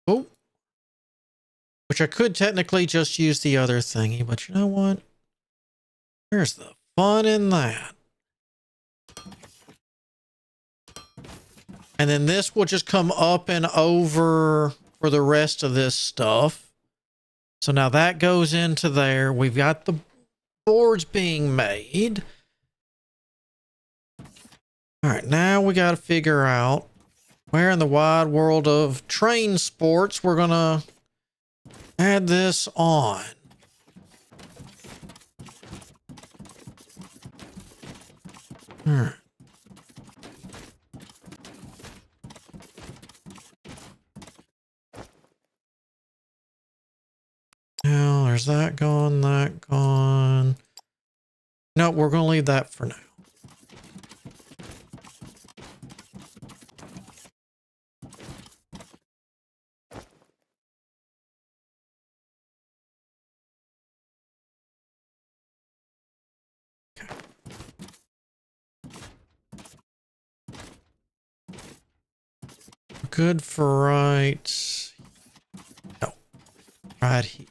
Oh. Which I could technically just use the other thingy, but you know what? Where's the fun in that? And then this will just come up and over for the rest of this stuff. So now that goes into there. We've got the boards being made. All right, now we got to figure out where in the wide world of train sports we're going to add this on. All right. Now there's that gone, that gone. No, we're going to leave that for now. Okay. Good for right. No, right here.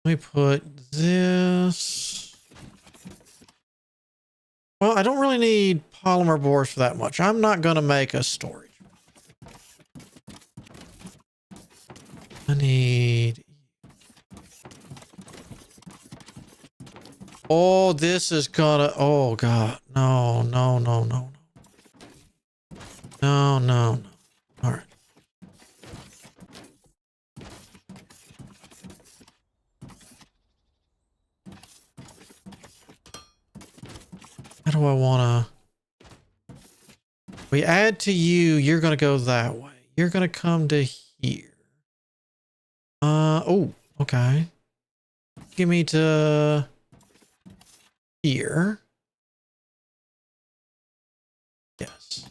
Let me put this. Well, I don't really need polymer boards for that much. I'm not going to make a storage. I need. Oh, this is gonna. Oh, God. No, no, no, no, no. No, no, no. All right. How do I want to? We add to you. You're going to go that way. You're going to come to here. Oh, okay. Give me to here. Yes.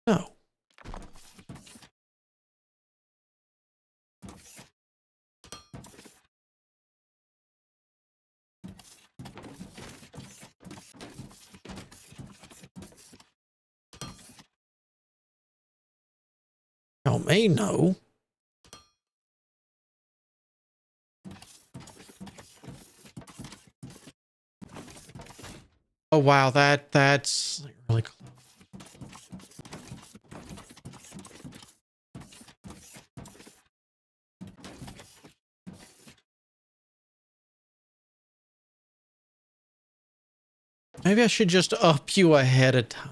No. Y'all may know. Oh wow, that's really close. Maybe I should just up you ahead of time.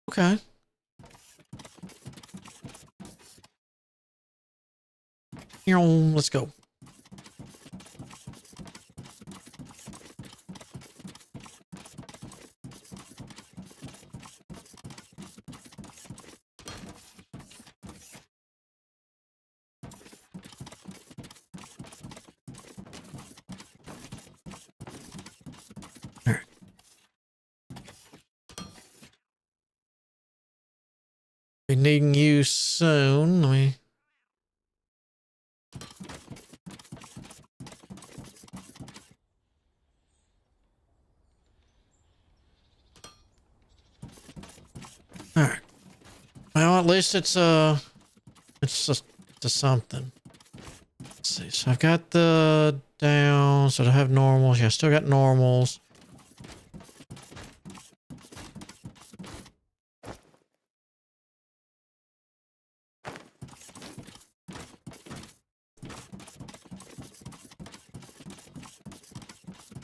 Okay. Here, let's go. All right. Be needing you soon. Let me least it's just something. Let's see. So I've got the down. So I have normals. Yeah, I still got normals.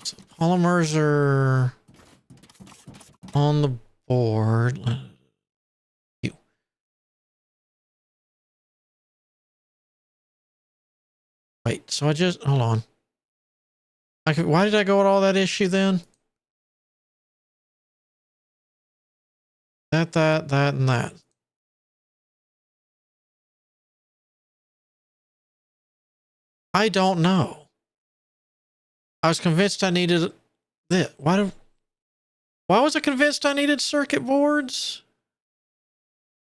So polymers are on the board. Wait, so I just, hold on. Why did I go with all that issue then? That, and that. I don't know. I was convinced I needed this. Why was I convinced I needed circuit boards?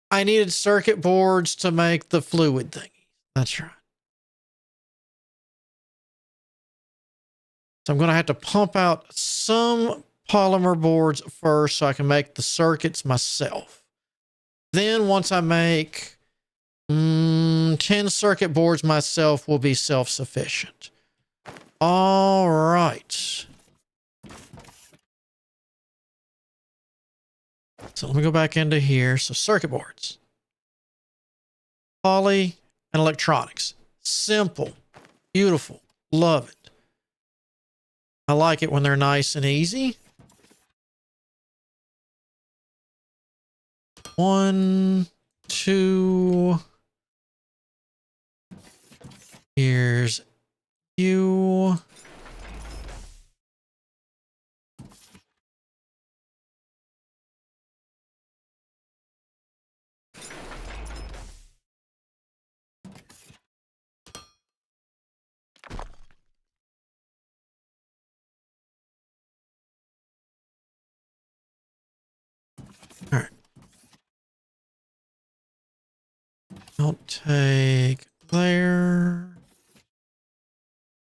I needed circuit boards to make the fluid thingy. That's right. So I'm going to have to pump out some polymer boards first so I can make the circuits myself. Then once I make 10 circuit boards myself, will be self-sufficient. All right. So let me go back into here. So circuit boards. Poly and electronics. Simple. Beautiful. Love it. I like it when they're nice and easy. 1, 2. Here's you. All right. I'll take there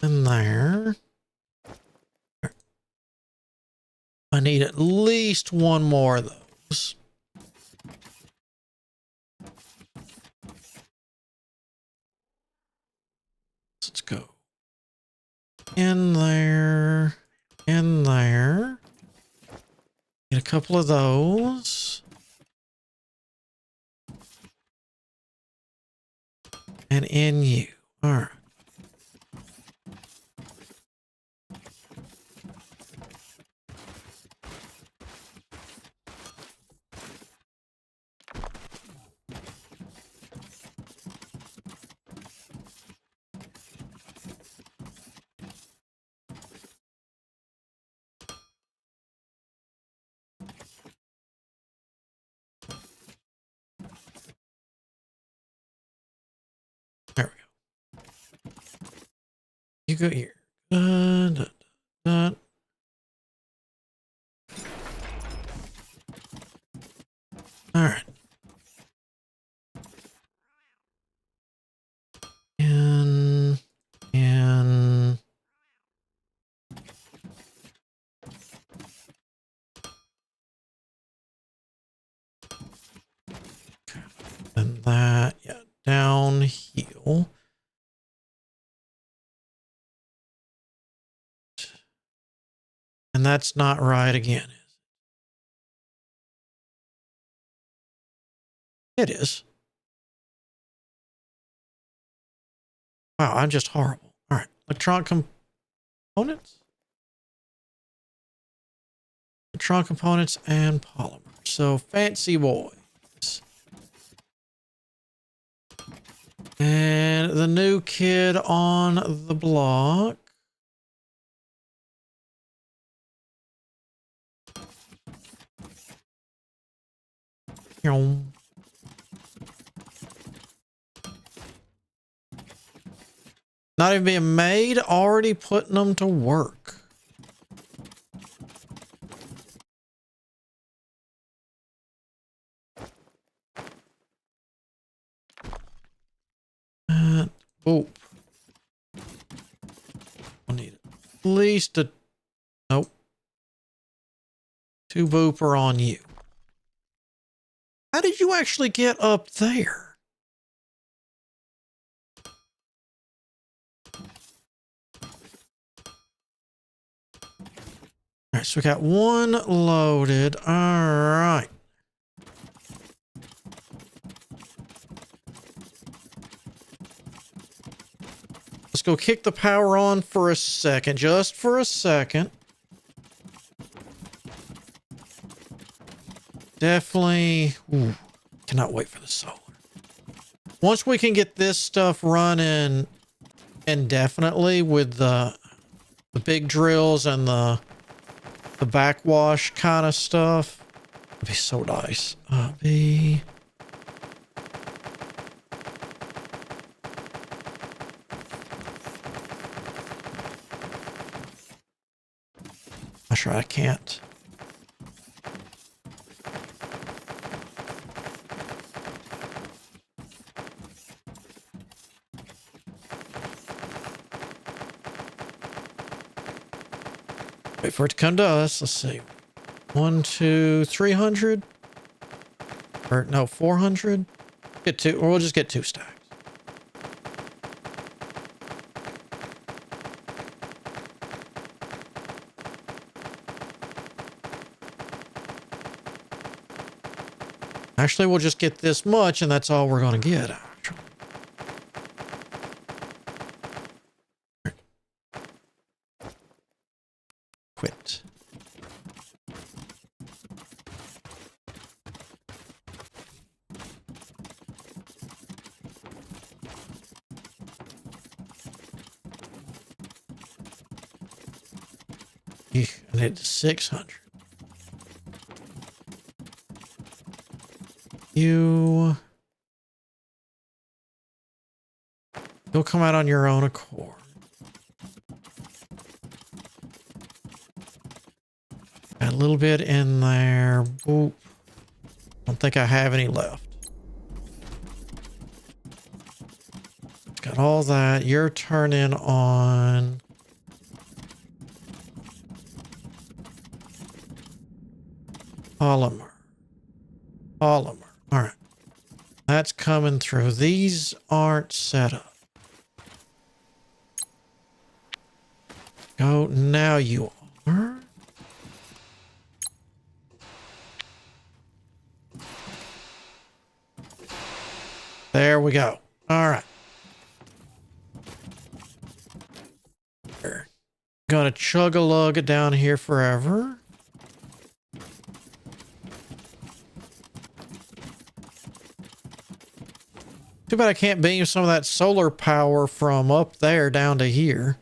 and there. I need at least one more of those. Let's go in there, in there. Get a couple of those. And in you. All right. There we go. You go here. Dun, dun. All right. And and that, yeah, downhill. And that's not right again, is it? It is. Wow, I'm just horrible. All right, electronic components. Electronic components and polymer. So fancy boys. And the new kid on the block. Not even being made, already putting them to work. Boop. I need at least a, nope. 2 booper on you. How did you actually get up there? All right, so we got one loaded. All right. Let's go kick the power on for a second, just for a second. Definitely. Ooh, cannot wait for the solar. Once we can get this stuff running indefinitely with the big drills and the backwash kind of stuff, it'd be so nice. I'm sure I can't. Wait for it to come to us. Let's see. 1, 2, 300. Or no, 400. Get two, or we'll just get 2 stacks. Actually, we'll just get this much, and that's all we're going to get. Quit. And it's 600. You'll come out on your own accord. Got a little bit in there. Boop. Don't think I have any left. Got all that. You're turning on. Polymer. All right. That's coming through. These aren't set up. Go. Now you are. There we go. All right. Gonna chug a lug it down here forever. Too bad I can't beam some of that solar power from up there down to here.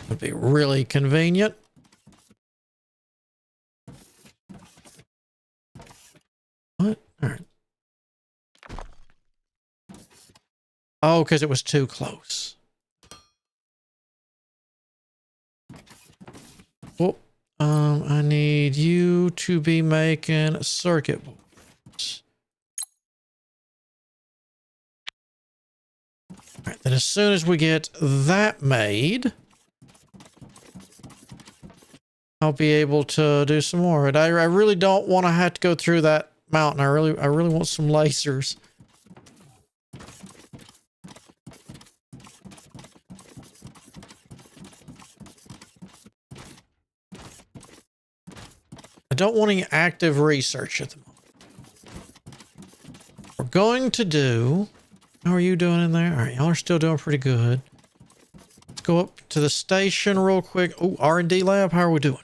Would be really convenient. What? All right. Oh, because it was too close. Well, I need you to be making circuit boards. All right, then as soon as we get that made, I'll be able to do some more. But I really don't want to have to go through that mountain. I really want some lasers. I don't want any active research at the moment. We're going to do... How are you doing in there? All right, y'all are still doing pretty good. Let's go up to the station real quick. Oh, R&D lab, how are we doing?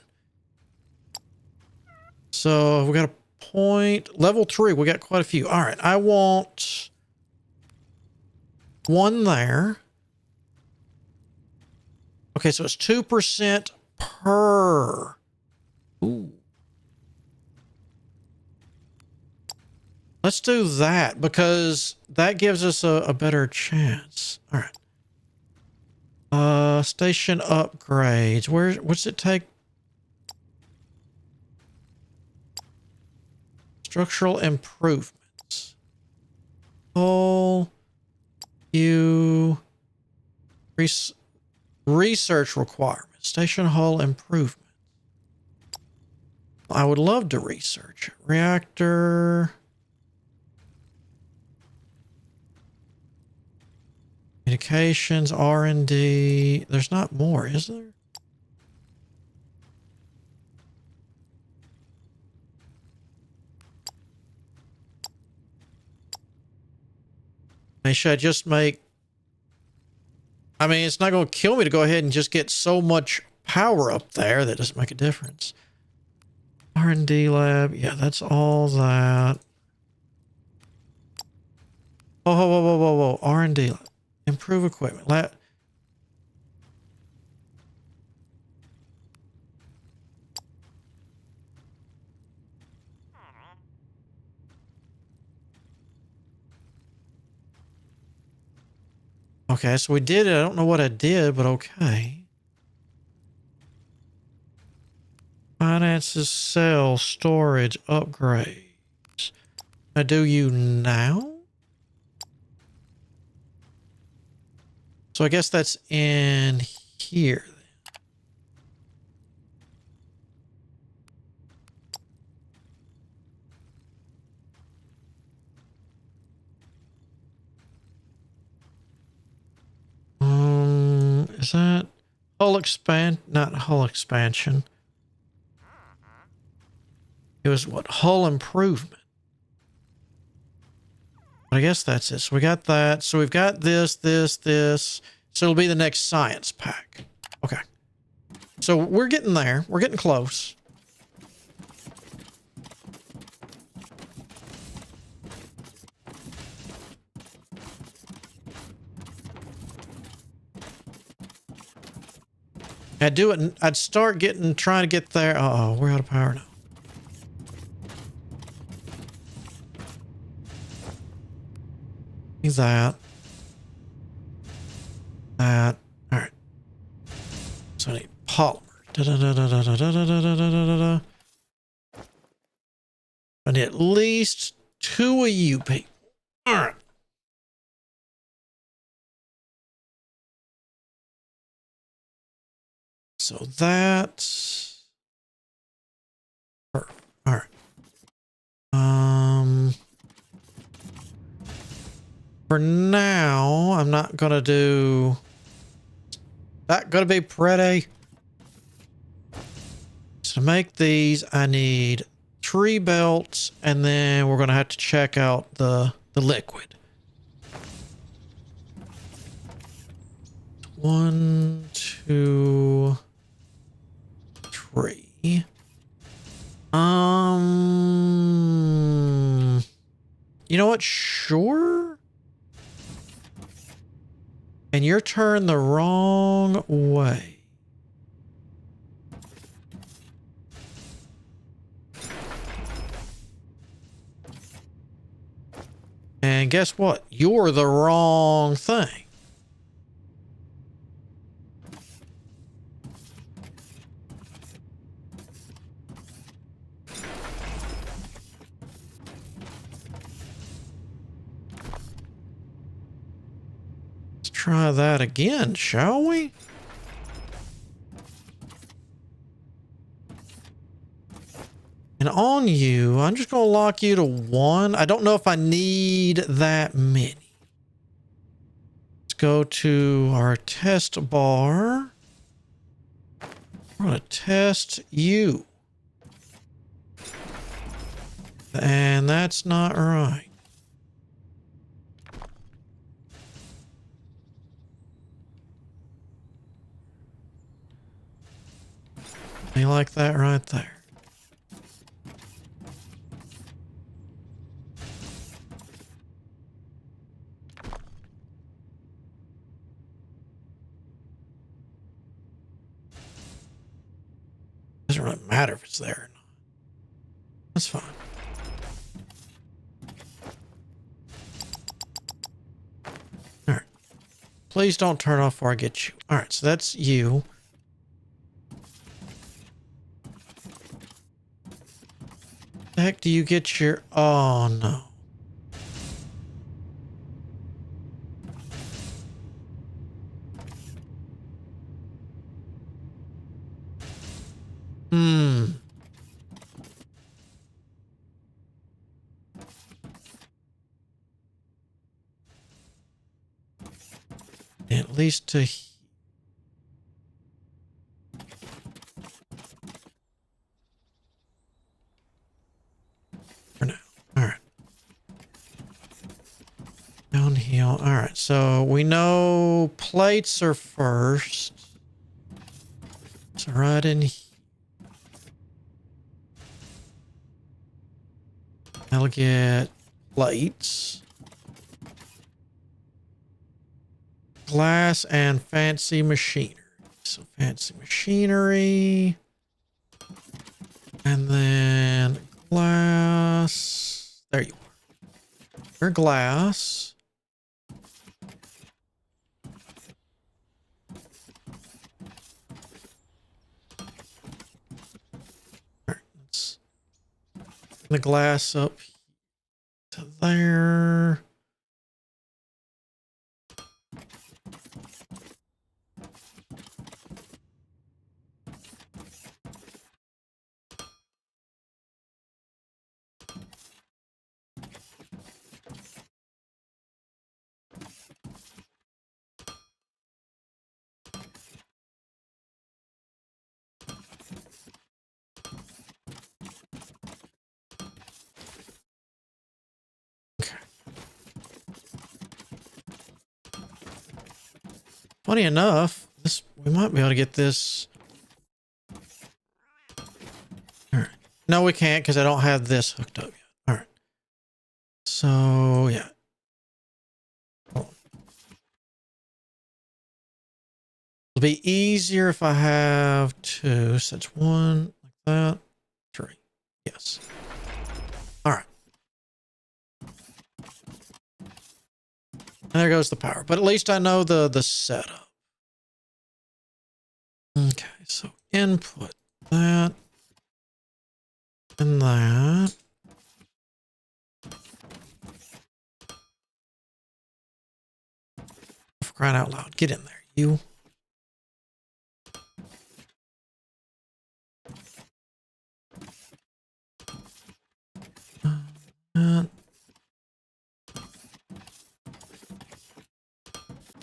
So we got a point... Level 3, we got quite a few. All right, I want... one there. Okay, so it's 2% per... Ooh. Let's do that because that gives us a better chance. All right. Station upgrades. What's it take? Structural improvements. Whole. You. Research requirements. Station hull improvement. I would love to research. Reactor. Communications, R&D. There's not more, is there? Hey, should I just make... I mean, it's not going to kill me to go ahead and just get so much power up there. That doesn't make a difference. R&D lab. Yeah, that's all that. Whoa, whoa, whoa, whoa, whoa, whoa. R&D lab. Improve equipment. Lab. Okay, so we did it. I don't know what I did, but okay. Finances, sales, storage, upgrades. I do you now? So I guess that's in here. Is that not hull expansion. It was what? Hull improvement. I guess that's it. So we got that. So we've got this. So it'll be the next science pack. Okay. So we're getting there. We're getting close. I'd do it. I'd start trying to get there. Uh-oh, we're out of power now. That. All right. So I need polymer. I need at least 2 of you people. All right. So that's perfect. All right. For now, I'm not gonna do that. Gonna be pretty. So to make these, I need 3 belts, and then we're gonna have to check out the liquid. 1, 2, 3. You know what? Sure. And you're turned the wrong way. And guess what? You're the wrong thing. Try that again, shall we? And on you, I'm just going to lock you to 1. I don't know if I need that many. Let's go to our test bar. We're going to test you. And that's not right. You like that right there? Doesn't really matter if it's there or not. That's fine. All right. Please don't turn off before I get you. All right, so that's you. The heck do you get your... Oh, no. at least to for now. All right. Downhill. All right. So we know plates are first. So right in here. I'll get plates. Glass and fancy machinery. So fancy machinery. And then glass. There you are. Your glass. All right, let's the glass up to there. Funny enough, this we might be able to get this. All right. No, we can't because I don't have this hooked up yet. All right. So yeah. It'll be easier if I have two. So that's one like that. Three. Yes. All right. And there goes the power. But at least I know the setup. Okay, so input that and that. For crying out loud, get in there, you.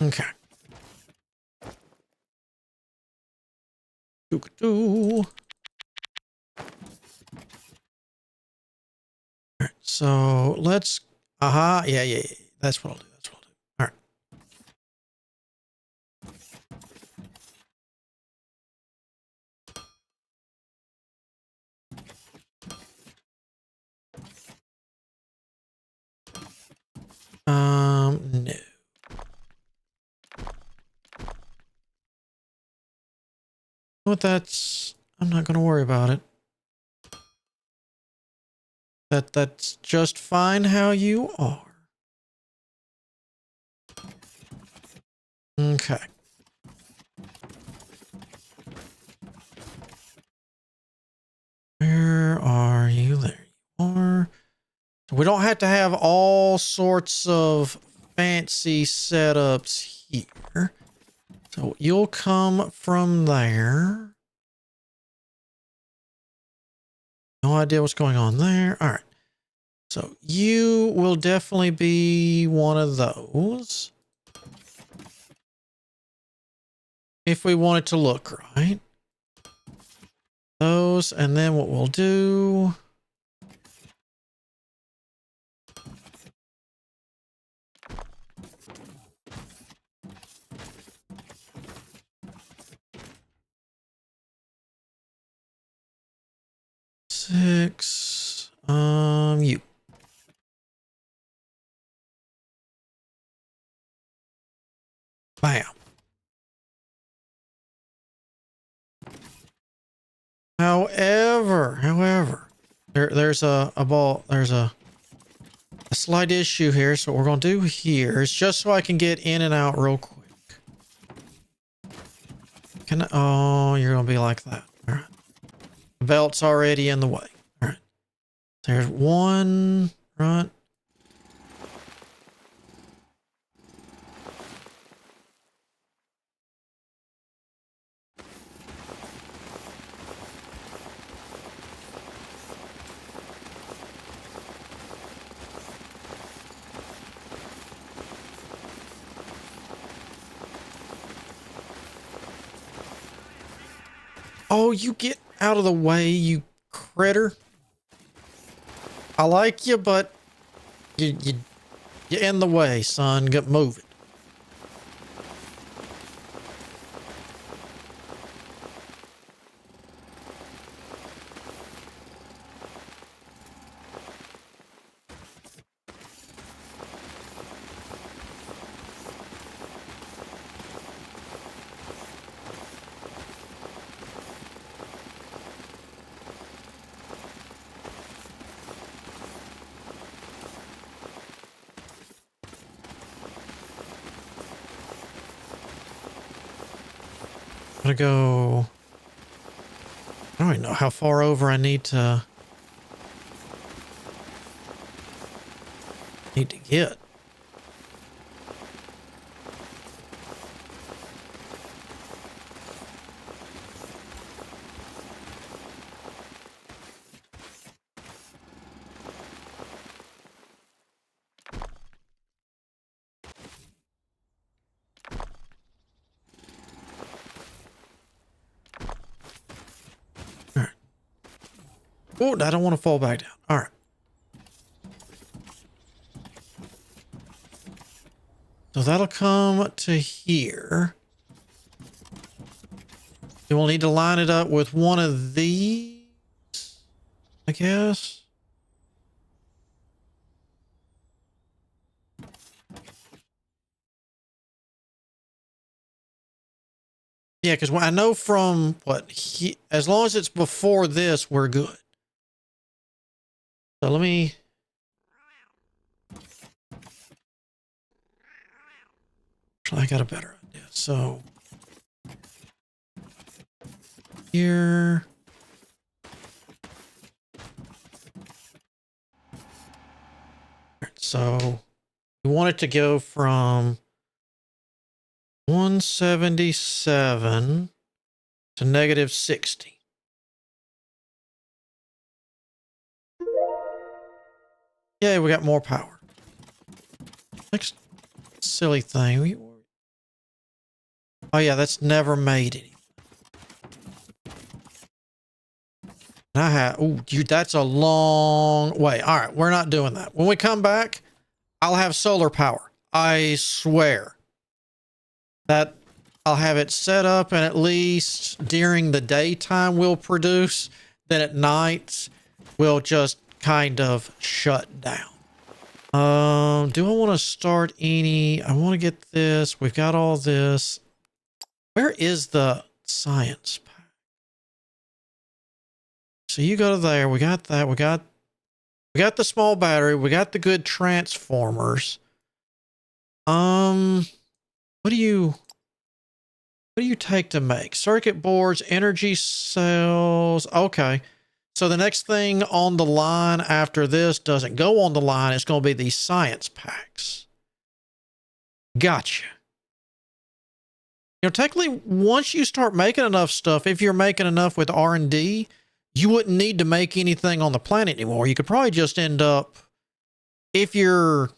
Okay. All right, so let's. Aha, yeah. That's what I'll do. That's what I'll do. All right. No. What that's. I'm not going to worry about it. That's just fine how you are. Okay. Where are you? There you are. So we don't have to have all sorts of fancy setups here. So you'll come from there. No idea what's going on there. All right. So you will definitely be one of those. If we want it to look right. Those, and then what we'll do. Six, you. Bam. However, there's a slight issue here. So what we're going to do here is just so I can get in and out real quick. Oh, you're going to be like that. All right. The belt's already in the way. All right. There's one, right? Oh, you get out of the way, you critter. I like you, but you're in the way, son. Get moving. I'm gonna go. I don't even know how far over I need to get. All right. Oh, I don't want to fall back down. All right. So that'll come to here. And we'll need to line it up with one of these, I guess. Yeah, because I know from as long as it's before this, we're good. So let me. I got a better idea. So here. So we want it to go from 177 to -60. Yay, we got more power. Next silly thing. Oh yeah, that's never made any. That's a long way. All right, we're not doing that. When we come back, I'll have solar power. I swear. That I'll have it set up, and at least during the daytime we'll produce. Then at night we'll just kind of shut down. Do I want to start any? I want to get this. We've got all this. Where is the science pack? So you go to there. We got that. We got the small battery. We got the good transformers. What do you take to make? Circuit boards, energy cells. Okay. So the next thing on the line after this doesn't go on the line. It's going to be these science packs. Gotcha. You know, technically, once you start making enough stuff, if you're making enough with R&D, you wouldn't need to make anything on the planet anymore. You could probably just end up, if you're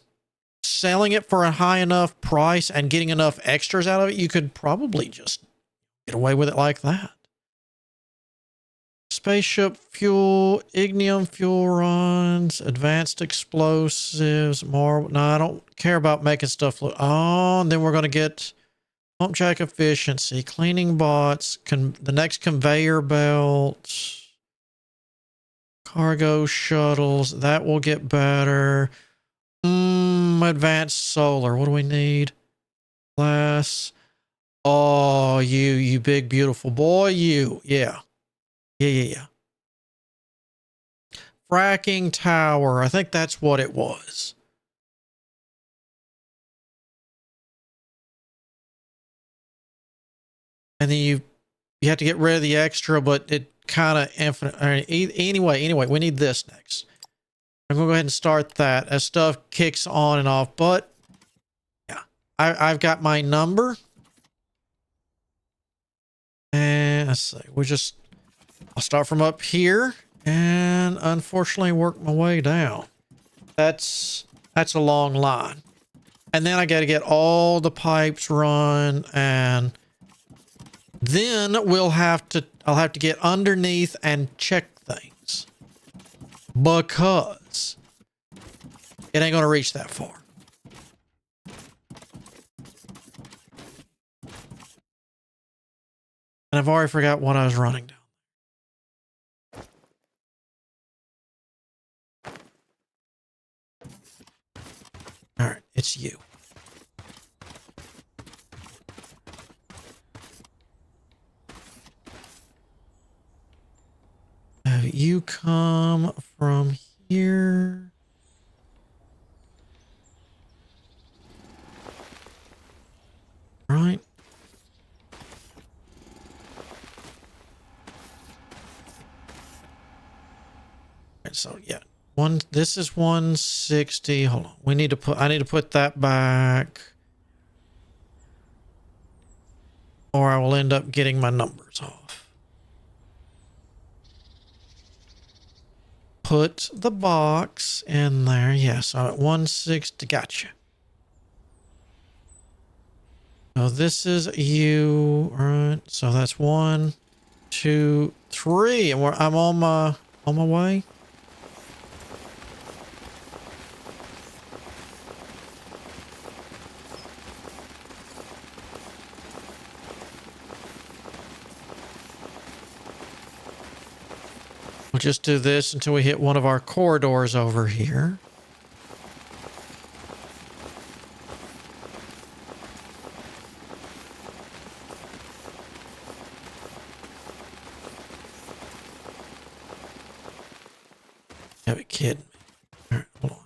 selling it for a high enough price and getting enough extras out of it, you could probably just get away with it like that. Spaceship fuel, ignium fuel runs, advanced explosives, more. No, I don't care about making stuff. Oh, and then we're going to get pump jack efficiency, cleaning bots, the next conveyor belt, cargo shuttles. That will get better. Advanced solar. What do we need? Glass. Oh, you big, beautiful boy. Yeah. Fracking tower. I think that's what it was. And then you have to get rid of the extra, but it kind of infinite. Anyway, we need this next. I'm going to go ahead and start that as stuff kicks on and off. But yeah, I've got my number. And let's see. I'll start from up here and unfortunately work my way down. That's a long line. And then I got to get all the pipes run, and then we'll have to, I'll have to get underneath and check things. Because it ain't going to reach that far. And I've already forgot what I was running down. All right, it's you. You come from here. Right. So yeah, this is 160. Hold on. I need to put that back, or I will end up getting my numbers off. Put the box in there. Yeah, so at 160. Gotcha. So this is you, right? So that's 1, 2, 3, and I'm on my way. We'll just do this until we hit one of our corridors over here. You gotta be kidding me. All right, hold on.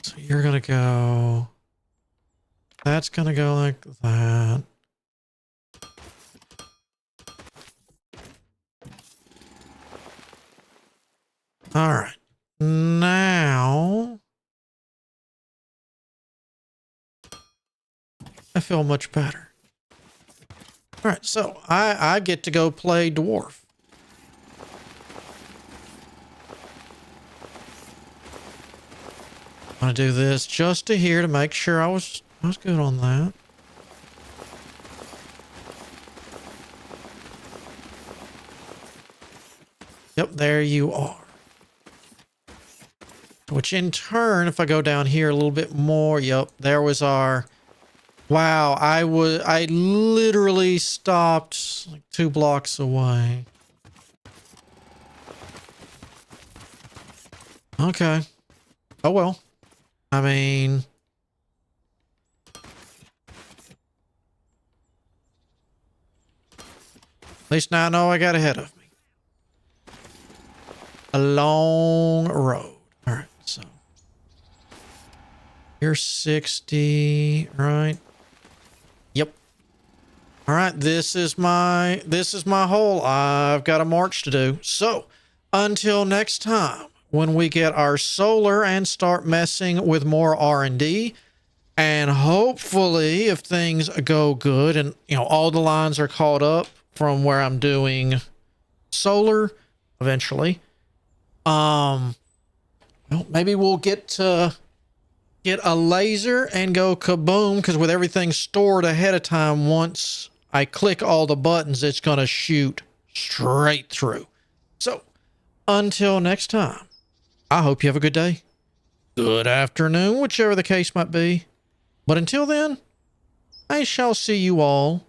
So you're gonna go... That's gonna go like that. All right. Now I feel much better. All right, so I get to go play dwarf. I'm gonna do this just to here to make sure I was good on that. Yep, there you are. Which in turn, if I go down here a little bit more, yep, there was our... Wow, I literally stopped like 2 blocks away. Okay. Oh well. I mean... At least now I know I got ahead of me. A long road. All right, so you're 60, right? Yep. All right, this is my hole. I've got a march to do. So until next time, when we get our solar and start messing with more R&D, and hopefully if things go good and all the lines are caught up from where I'm doing solar eventually, well, maybe we'll get a laser and go kaboom, because with everything stored ahead of time, once I click all the buttons, it's going to shoot straight through. So until next time, I hope you have a good day, good afternoon, whichever the case might be. But until then, I shall see you all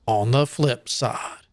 on the flip side.